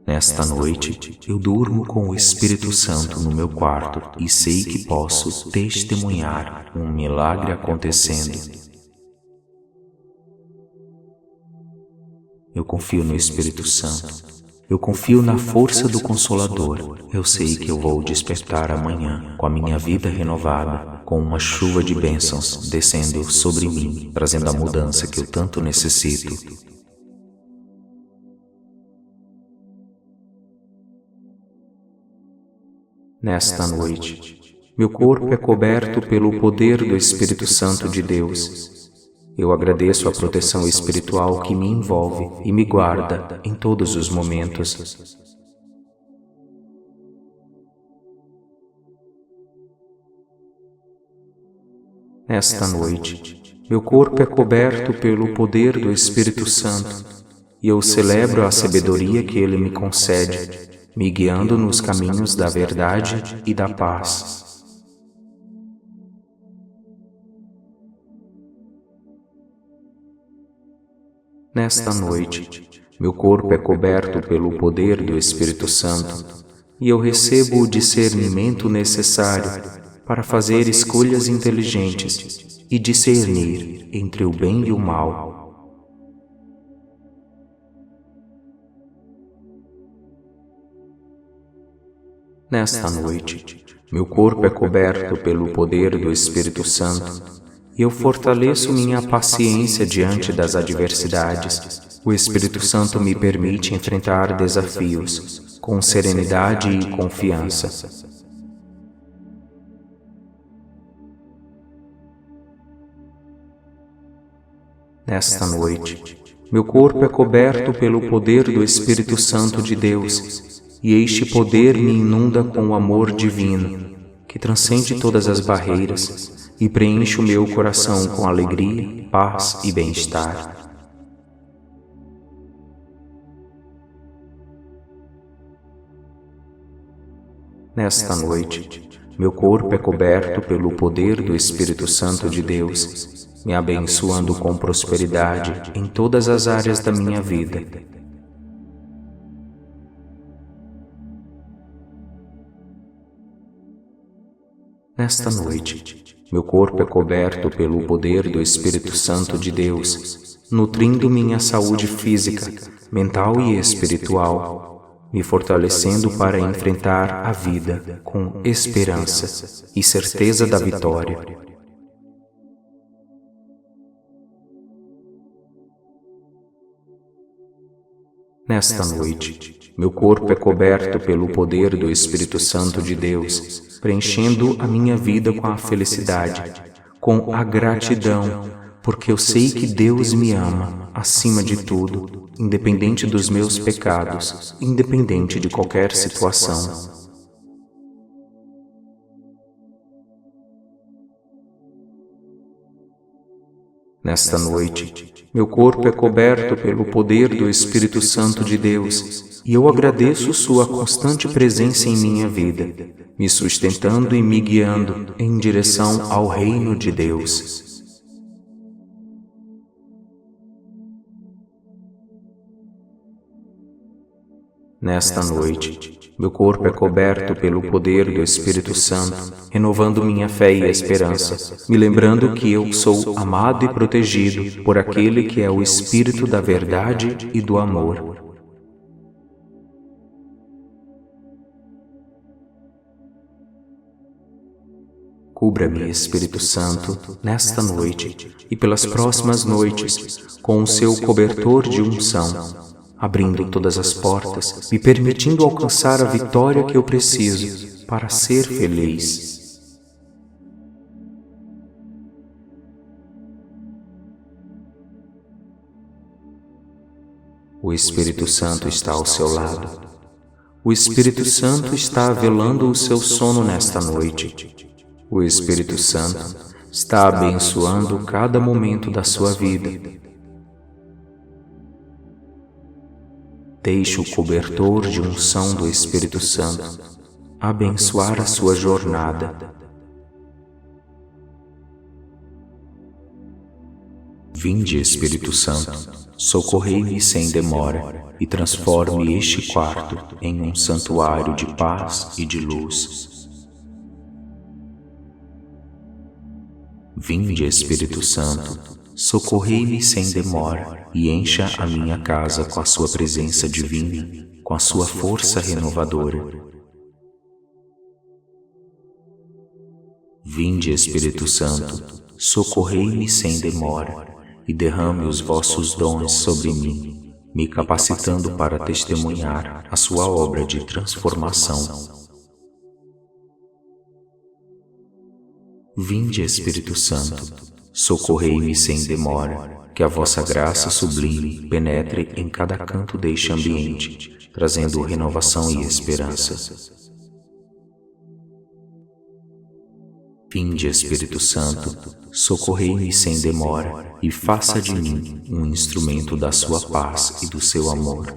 Nesta noite, eu durmo com o Espírito Santo no meu quarto e sei que posso testemunhar um milagre acontecendo. Eu confio no Espírito Santo. Eu confio na força do Consolador. Eu sei que eu vou despertar amanhã com a minha vida renovada, com uma chuva de bênçãos descendo sobre mim, trazendo a mudança que eu tanto necessito. Nesta noite, meu corpo é coberto pelo poder do Espírito Santo de Deus. Eu agradeço a proteção espiritual que me envolve e me guarda em todos os momentos. Nesta noite, meu corpo é coberto pelo poder do Espírito Santo e eu celebro a sabedoria que Ele me concede, me guiando nos caminhos da verdade e da paz. Nesta noite, meu corpo é coberto pelo poder do Espírito Santo e eu recebo o discernimento necessário para fazer escolhas inteligentes e discernir entre o bem e o mal. Nesta noite, meu corpo é coberto pelo poder do Espírito Santo e eu fortaleço minha paciência diante das adversidades. O Espírito Santo me permite enfrentar desafios com serenidade e confiança. Nesta noite, meu corpo é coberto pelo poder do Espírito Santo de Deus, e este poder me inunda com o amor divino, que transcende todas as barreiras e preenche o meu coração com alegria, paz e bem-estar. Nesta noite, meu corpo é coberto pelo poder do Espírito Santo de Deus, me abençoando com prosperidade em todas as áreas da minha vida. Nesta noite, meu corpo é coberto pelo poder do Espírito Santo de Deus, nutrindo minha saúde física, mental e espiritual, me fortalecendo para enfrentar a vida com esperança e certeza da vitória. Nesta noite, meu corpo é coberto pelo poder do Espírito Santo de Deus, preenchendo a minha vida com a felicidade, com a gratidão, porque eu sei que Deus me ama, acima de tudo, independente dos meus pecados, independente de qualquer situação. Nesta noite, meu corpo é coberto pelo poder do Espírito Santo de Deus, e eu agradeço sua constante presença em minha vida, me sustentando e me guiando em direção ao reino de Deus. Nesta noite, meu corpo é coberto pelo poder do Espírito Santo, renovando minha fé e esperança, me lembrando que eu sou amado e protegido por aquele que é o Espírito da verdade e do amor. Cubra-me, Espírito Santo, nesta noite e pelas próximas noites com o seu cobertor de unção, abrindo todas as portas, me permitindo alcançar a vitória que eu preciso para ser feliz. O Espírito Santo está ao seu lado. O Espírito Santo está velando o seu sono nesta noite. O Espírito Santo está abençoando cada momento da sua vida. Deixe o cobertor de unção do Espírito Santo abençoar a sua jornada. Vinde, Espírito Santo, socorrei-me sem demora e transforme este quarto em um santuário de paz e de luz. Vinde, Espírito Santo, socorrei-me sem demora e encha a minha casa com a sua presença divina, com a sua força renovadora. Vinde, Espírito Santo, socorrei-me sem demora e derrame os vossos dons sobre mim, me capacitando para testemunhar a sua obra de transformação. Vinde, Espírito Santo, socorrei-me sem demora, que a vossa graça sublime penetre em cada canto deste ambiente, trazendo renovação e esperança. Vinde, Espírito Santo, socorrei-me sem demora e faça de mim um instrumento da sua paz e do seu amor.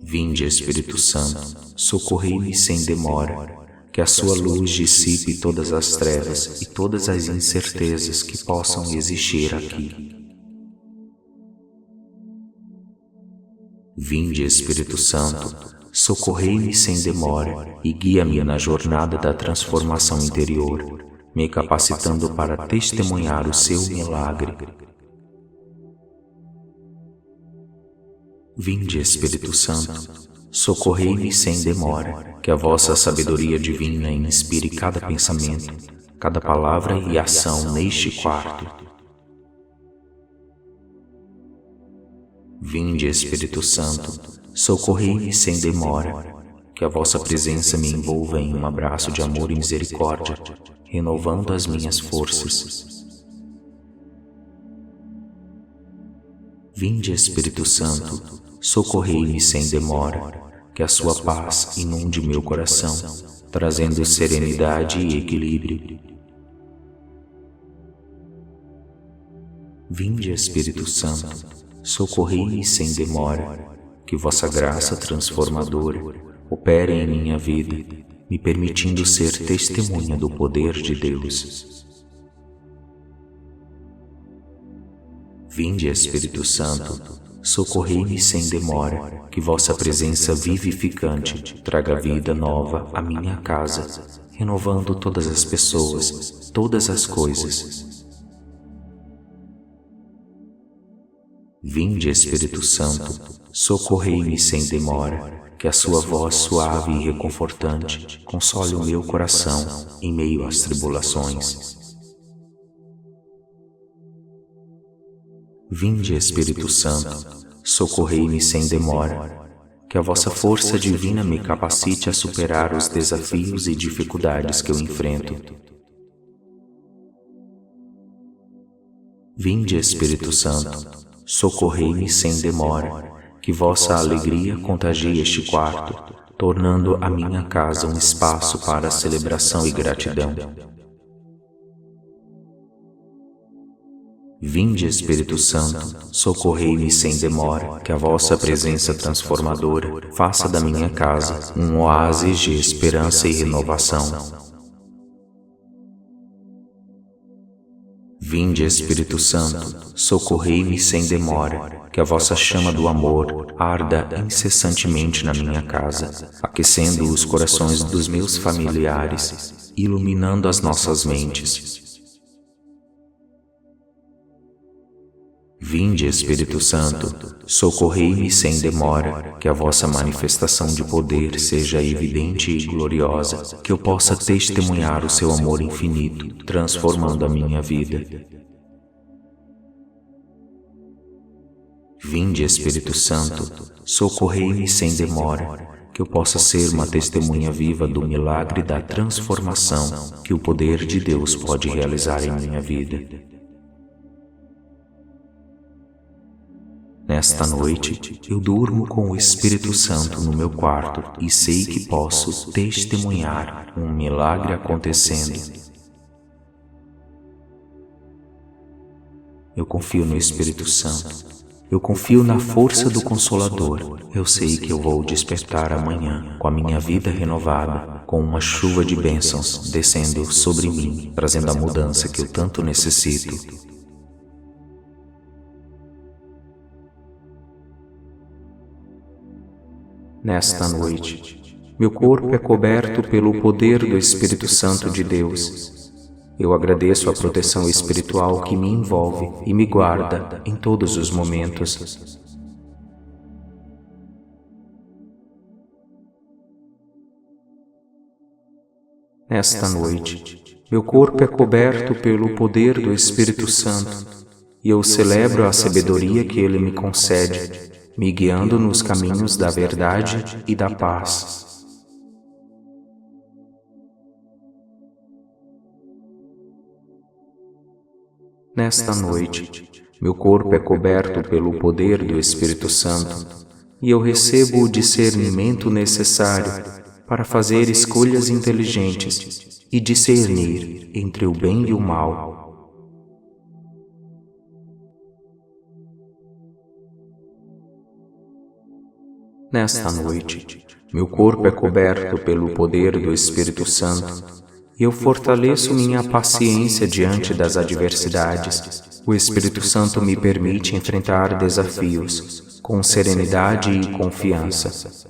Vinde, Espírito Santo, socorrei-me sem demora, que a sua luz dissipe todas as trevas e todas as incertezas que possam existir aqui. Vinde, Espírito Santo, socorrei-me sem demora e guia-me na jornada da transformação interior, me capacitando para testemunhar o seu milagre. Vinde, Espírito Santo, socorrei-me sem demora, que a vossa sabedoria divina inspire cada pensamento, cada palavra e ação neste quarto. Vinde, Espírito Santo, socorrei-me sem demora, que a vossa presença me envolva em um abraço de amor e misericórdia, renovando as minhas forças. Vinde, Espírito Santo, socorrei-me sem demora, que a sua paz inunde meu coração, trazendo serenidade e equilíbrio. Vinde, Espírito Santo, socorrei-me sem demora, que vossa graça transformadora opere em minha vida, me permitindo ser testemunha do poder de Deus. Vinde, Espírito Santo, socorrei-me sem demora, que vossa presença vivificante traga vida nova à minha casa, renovando todas as pessoas, todas as coisas. Vinde, Espírito Santo, socorrei-me sem demora, que a sua voz suave e reconfortante console o meu coração em meio às tribulações. Vinde, Espírito Santo, socorrei-me sem demora, que a vossa força divina me capacite a superar os desafios e dificuldades que eu enfrento. Vinde, Espírito Santo, socorrei-me sem demora, que vossa alegria contagie este quarto, tornando a minha casa um espaço para celebração e gratidão. Vinde, Espírito Santo, socorrei-me sem demora, que a vossa presença transformadora faça da minha casa um oásis de esperança e renovação. Vinde, Espírito Santo, socorrei-me sem demora, que a vossa chama do amor arda incessantemente na minha casa, aquecendo os corações dos meus familiares, iluminando as nossas mentes. Vinde, Espírito Santo, socorrei-me sem demora, que a vossa manifestação de poder seja evidente e gloriosa, que eu possa testemunhar o seu amor infinito, transformando a minha vida. Vinde, Espírito Santo, socorrei-me sem demora, que eu possa ser uma testemunha viva do milagre da transformação que o poder de Deus pode realizar em minha vida. Nesta noite, eu durmo com o Espírito Santo no meu quarto e sei que posso testemunhar um milagre acontecendo. Eu confio no Espírito Santo. Eu confio na força do Consolador. Eu sei que eu vou despertar amanhã com a minha vida renovada, com uma chuva de bênçãos descendo sobre mim, trazendo a mudança que eu tanto necessito. Nesta noite, meu corpo é coberto pelo poder do Espírito Santo de Deus. Eu agradeço a proteção espiritual que me envolve e me guarda em todos os momentos. Nesta noite, meu corpo é coberto pelo poder do Espírito Santo e eu celebro a sabedoria que Ele me concede, me guiando nos caminhos da verdade e da paz. Nesta noite, meu corpo é coberto pelo poder do Espírito Santo e eu recebo o discernimento necessário para fazer escolhas inteligentes e discernir entre o bem e o mal. Nesta noite, meu corpo é coberto pelo poder do Espírito Santo e eu fortaleço minha paciência diante das adversidades. O Espírito Santo me permite enfrentar desafios com serenidade e confiança.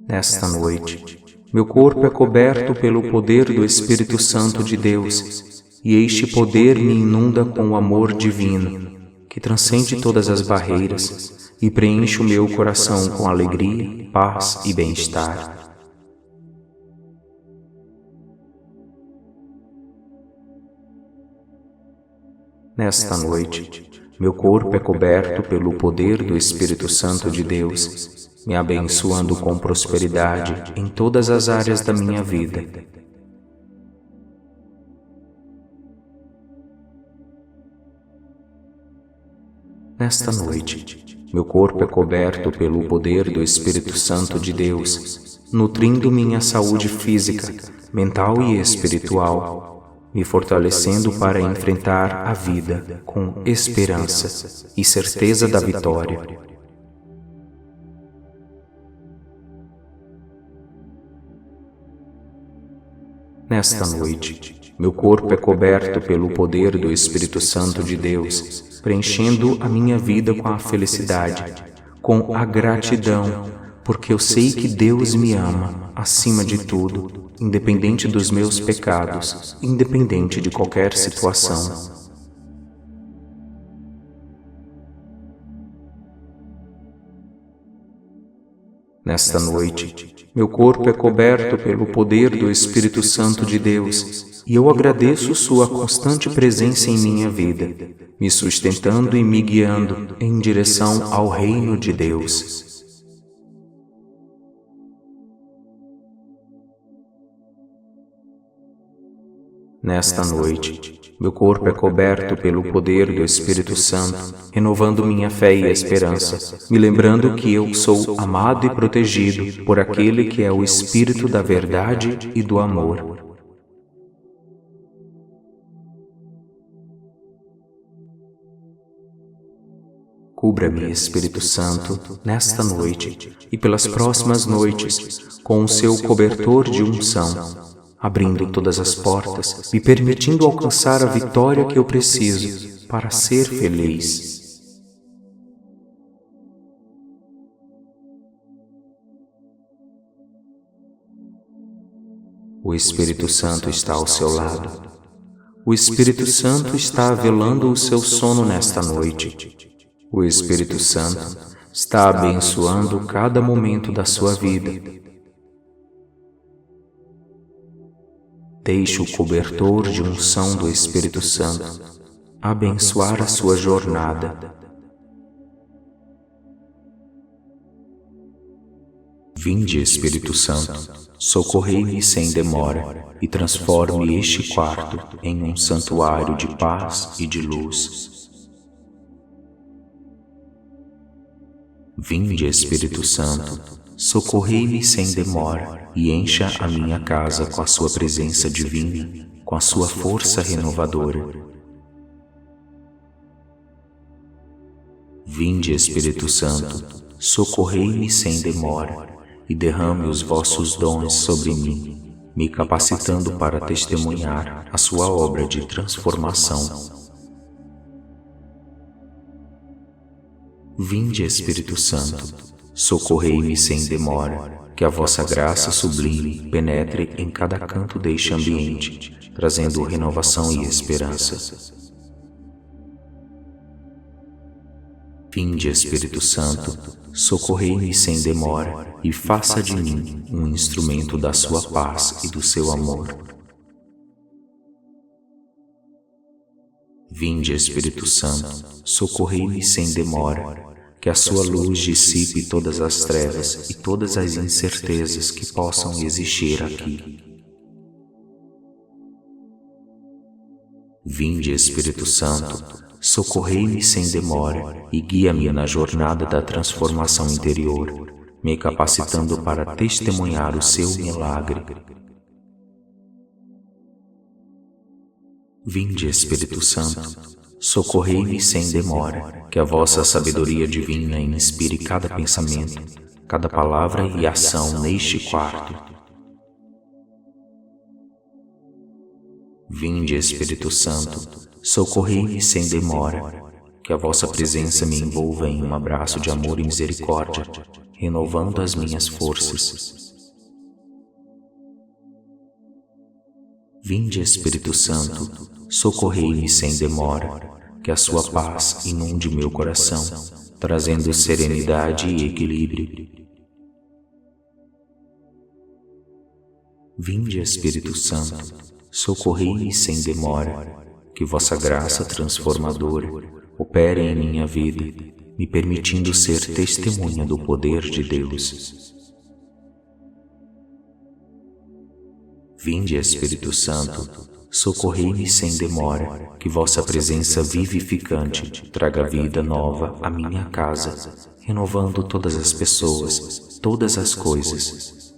Nesta noite, meu corpo é coberto pelo poder do Espírito Santo de Deus e este poder me inunda com o amor divino, que transcende todas as barreiras e preenche o meu coração com alegria, paz e bem-estar. Nesta noite, meu corpo é coberto pelo poder do Espírito Santo de Deus, me abençoando com prosperidade em todas as áreas da minha vida. Nesta noite, meu corpo é coberto pelo poder do Espírito Santo de Deus, nutrindo minha saúde física, mental e espiritual, me fortalecendo para enfrentar a vida com esperança e certeza da vitória. Nesta noite, meu corpo é coberto pelo poder do Espírito Santo de Deus, preenchendo a minha vida com a felicidade, com a gratidão, porque eu sei que Deus me ama acima de tudo, independente dos meus pecados, independente de qualquer situação. Nesta noite, meu corpo é coberto pelo poder do Espírito Santo de Deus, e eu agradeço sua constante presença em minha vida, me sustentando e me guiando em direção ao reino de Deus. Nesta noite, meu corpo é coberto pelo poder do Espírito Santo, renovando minha fé e esperança, me lembrando que eu sou amado e protegido por aquele que é o Espírito da verdade e do amor. Cubra-me, Espírito Santo, nesta noite e pelas próximas noites com o seu cobertor de unção, abrindo todas as portas, me permitindo alcançar a vitória que eu preciso para ser feliz. O Espírito Santo está ao seu lado. O Espírito Santo está velando o seu sono nesta noite. O Espírito Santo está abençoando cada momento da sua vida. Deixe o cobertor de unção do Espírito Santo abençoar a sua jornada. Vinde, Espírito Santo, socorrei-me sem demora e transforme este quarto em um santuário de paz e de luz. Vinde, Espírito Santo, socorrei-me sem demora e encha a minha casa com a sua presença divina, com a sua força renovadora. Vinde, Espírito Santo, socorrei-me sem demora e derrame os vossos dons sobre mim, me capacitando para testemunhar a sua obra de transformação. Vinde, Espírito Santo, socorrei-me sem demora, que a vossa graça sublime penetre em cada canto deste ambiente, trazendo renovação e esperança. Vinde, Espírito Santo, socorrei-me sem demora e faça de mim um instrumento da sua paz e do seu amor. Vinde, Espírito Santo, socorrei-me sem demora, que a sua luz dissipe todas as trevas e todas as incertezas que possam existir aqui. Vinde, Espírito Santo, socorrei-me sem demora e guia-me na jornada da transformação interior, me capacitando para testemunhar o seu milagre. Vinde, Espírito Santo, socorrei-me sem demora, que a vossa sabedoria divina inspire cada pensamento, cada palavra e ação neste quarto. Vinde, Espírito Santo, socorrei-me sem demora, que a vossa presença me envolva em um abraço de amor e misericórdia, renovando as minhas forças. Vinde, Espírito Santo, socorrei-me sem demora, que a sua paz inunde meu coração, trazendo serenidade e equilíbrio. Vinde, Espírito Santo, socorrei-me sem demora, que vossa graça transformadora opere em minha vida, me permitindo ser testemunha do poder de Deus. Vinde, Espírito Santo, socorrei-me sem demora, que vossa presença vivificante traga vida nova à minha casa, renovando todas as pessoas, todas as coisas.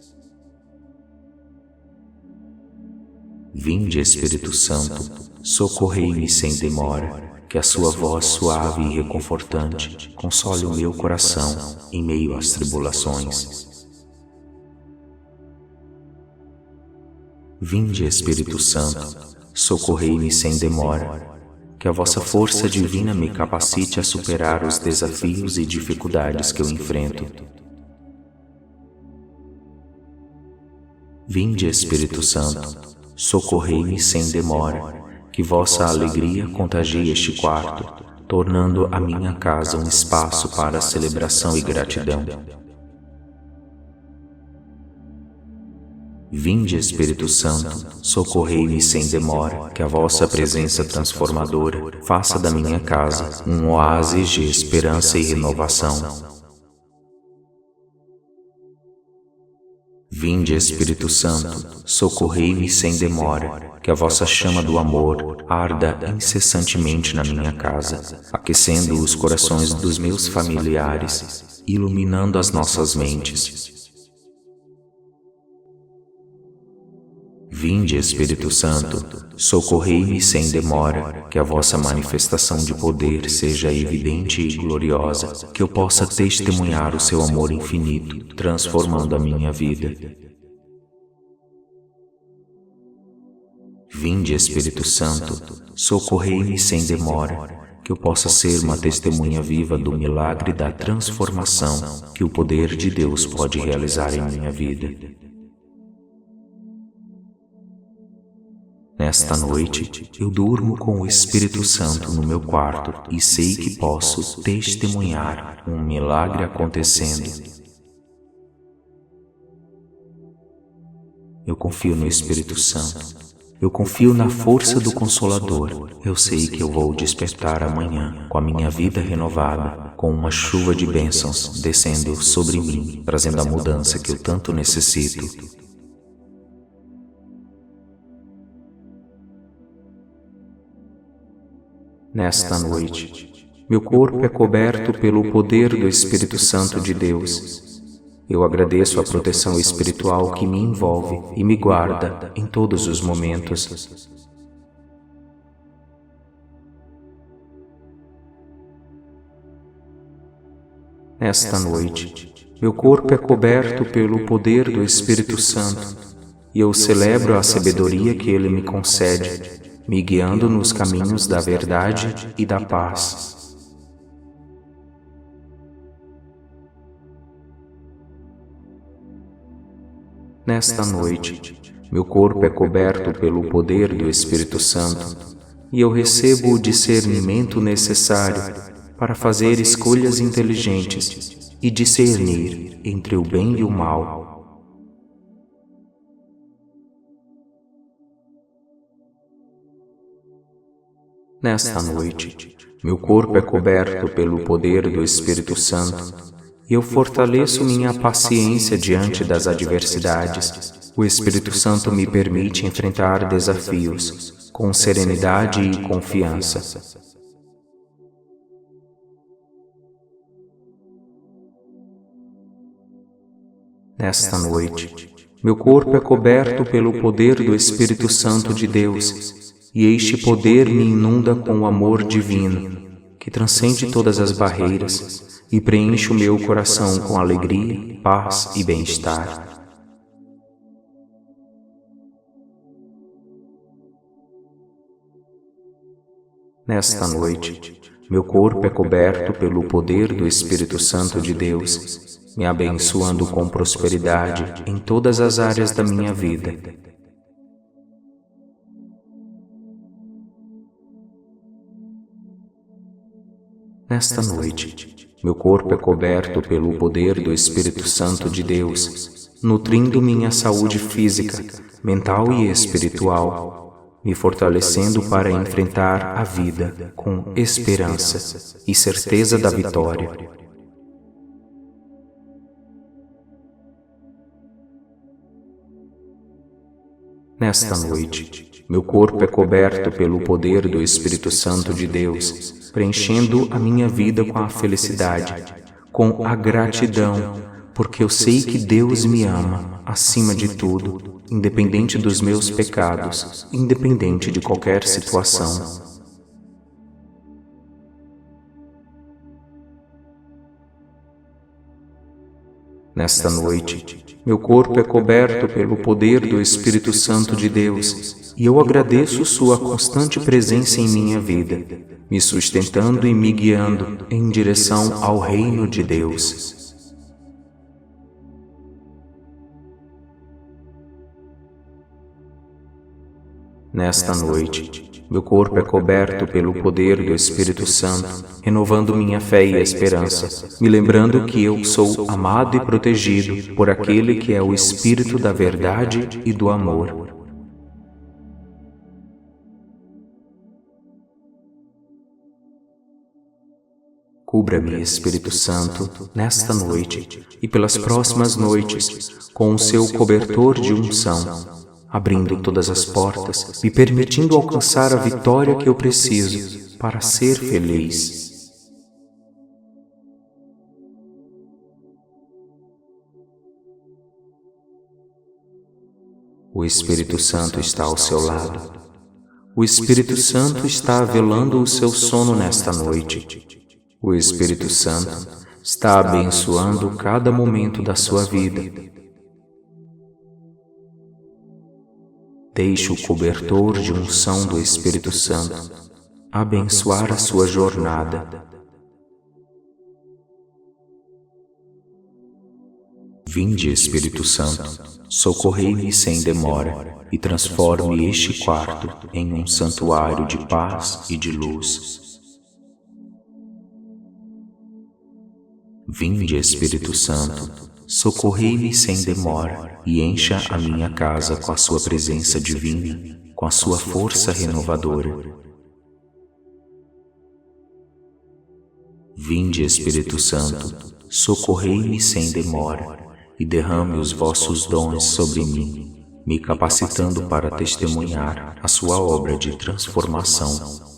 Vinde, Espírito Santo, socorrei-me sem demora, que a sua voz suave e reconfortante console o meu coração em meio às tribulações. Vinde, Espírito Santo, socorrei-me sem demora, que a vossa força divina me capacite a superar os desafios e dificuldades que eu enfrento. Vinde, Espírito Santo, socorrei-me sem demora, que vossa alegria contagie este quarto, tornando a minha casa um espaço para celebração e gratidão. Vinde, Espírito Santo, socorrei-me sem demora, que a vossa presença transformadora faça da minha casa um oásis de esperança e renovação. Vinde, Espírito Santo, socorrei-me sem demora, que a vossa chama do amor arda incessantemente na minha casa, aquecendo os corações dos meus familiares, iluminando as nossas mentes. Vinde, Espírito Santo, socorrei-me sem demora, que a vossa manifestação de poder seja evidente e gloriosa, que eu possa testemunhar o seu amor infinito, transformando a minha vida. Vinde, Espírito Santo, socorrei-me sem demora, que eu possa ser uma testemunha viva do milagre da transformação que o poder de Deus pode realizar em minha vida. Nesta noite, eu durmo com o Espírito Santo no meu quarto e sei que posso testemunhar um milagre acontecendo. Eu confio no Espírito Santo. Eu confio na força do Consolador. Eu sei que eu vou despertar amanhã com a minha vida renovada, com uma chuva de bênçãos descendo sobre mim, trazendo a mudança que eu tanto necessito. Nesta noite, meu corpo é coberto pelo poder do Espírito Santo de Deus. Eu agradeço a proteção espiritual que me envolve e me guarda em todos os momentos. Nesta noite, meu corpo é coberto pelo poder do Espírito Santo e eu celebro a sabedoria que ele me concede, me guiando nos caminhos da verdade e da paz. Nesta noite, meu corpo é coberto pelo poder do Espírito Santo e eu recebo o discernimento necessário para fazer escolhas inteligentes e discernir entre o bem e o mal. Nesta noite, meu corpo é coberto pelo poder do Espírito Santo e eu fortaleço minha paciência diante das adversidades. O Espírito Santo me permite enfrentar desafios com serenidade e confiança. Nesta noite, meu corpo é coberto pelo poder do Espírito Santo de Deus e este poder me inunda com o amor divino, que transcende todas as barreiras e preenche o meu coração com alegria, paz e bem-estar. Nesta noite, meu corpo é coberto pelo poder do Espírito Santo de Deus, me abençoando com prosperidade em todas as áreas da minha vida. Nesta noite, meu corpo é coberto pelo poder do Espírito Santo de Deus, nutrindo minha saúde física, mental e espiritual, me fortalecendo para enfrentar a vida com esperança e certeza da vitória. Nesta noite, Meu corpo é coberto pelo poder do Espírito Santo de Deus, preenchendo a minha vida com a felicidade, com a gratidão, porque eu sei que Deus me ama, acima de tudo, independente dos meus pecados, independente de qualquer situação. Nesta noite, meu corpo é coberto pelo poder do Espírito Santo de Deus, e eu agradeço sua constante presença em minha vida, me sustentando e me guiando em direção ao reino de Deus. Nesta noite, meu corpo é coberto pelo poder do Espírito Santo, renovando minha fé e esperança, me lembrando que eu sou amado e protegido por aquele que é o Espírito da verdade e do amor. Cubra-me, Espírito Santo, nesta noite e pelas próximas noites com o seu cobertor de unção, abrindo todas as portas, me permitindo alcançar a vitória que eu preciso para ser feliz. O Espírito Santo está ao seu lado. O Espírito Santo está velando o seu sono nesta noite. O Espírito Santo está abençoando cada momento da sua vida. Deixe o cobertor de unção do Espírito Santo abençoar a sua jornada. Vinde, Espírito Santo, socorrei-me sem demora e transforme este quarto em um santuário de paz e de luz. Vinde, Espírito Santo, socorrei-me sem demora e encha a minha casa com a sua presença divina, com a sua força renovadora. Vinde, Espírito Santo, socorrei-me sem demora e derrame os vossos dons sobre mim, me capacitando para testemunhar a sua obra de transformação.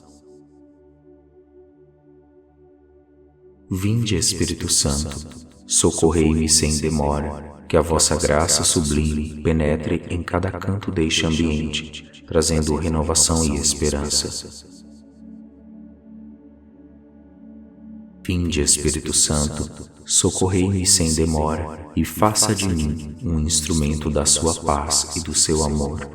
Vinde, Espírito Santo, socorrei-me sem demora, que a vossa graça sublime penetre em cada canto deste ambiente, trazendo renovação e esperança. Vinde, Espírito Santo, socorrei-me sem demora e faça de mim um instrumento da sua paz e do seu amor.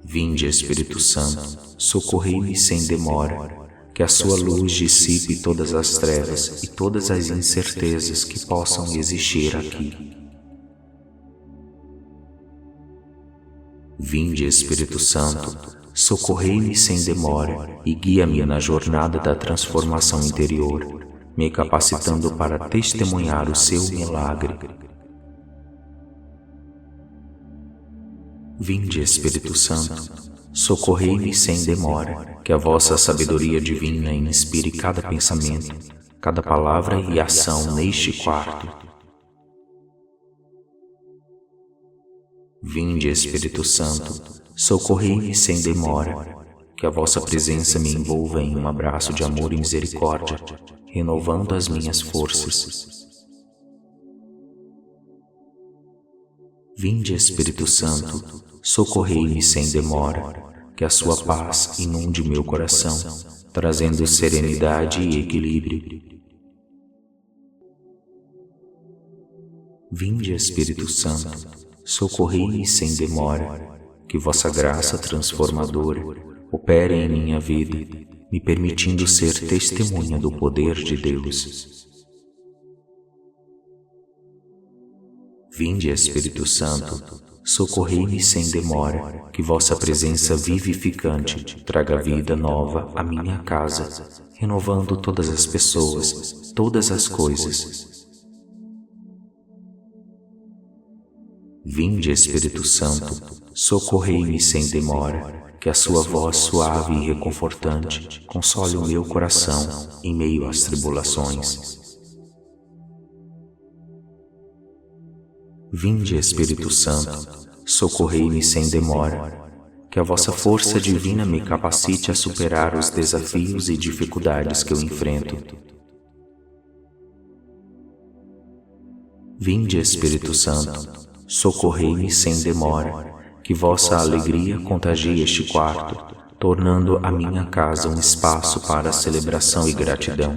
Vinde, Espírito Santo, socorrei-me sem demora, que a sua luz dissipe todas as trevas e todas as incertezas que possam existir aqui. Vinde, Espírito Santo, socorrei-me sem demora e guia-me na jornada da transformação interior, me capacitando para testemunhar o seu milagre. Vinde, Espírito Santo, socorrei-me sem demora, que a vossa sabedoria divina inspire cada pensamento, cada palavra e ação neste quarto. Vinde, Espírito Santo, socorrei-me sem demora, que a vossa presença me envolva em um abraço de amor e misericórdia, renovando as minhas forças. Vinde, Espírito Santo, socorrei-me sem demora, que a sua paz inunde meu coração, trazendo serenidade e equilíbrio. Vinde, Espírito Santo, socorrei-me sem demora, que vossa graça transformadora opere em minha vida, me permitindo ser testemunha do poder de Deus. Vinde, Espírito Santo, socorrei-me sem demora, que vossa presença vivificante traga vida nova à minha casa, renovando todas as pessoas, todas as coisas. Vinde, Espírito Santo, socorrei-me sem demora, que a sua voz suave e reconfortante console o meu coração em meio às tribulações. Vinde, Espírito Santo, socorrei-me sem demora. Que a vossa força divina me capacite a superar os desafios e dificuldades que eu enfrento. Vinde, Espírito Santo, socorrei-me sem demora. Que vossa alegria contagie este quarto, tornando a minha casa um espaço para celebração e gratidão.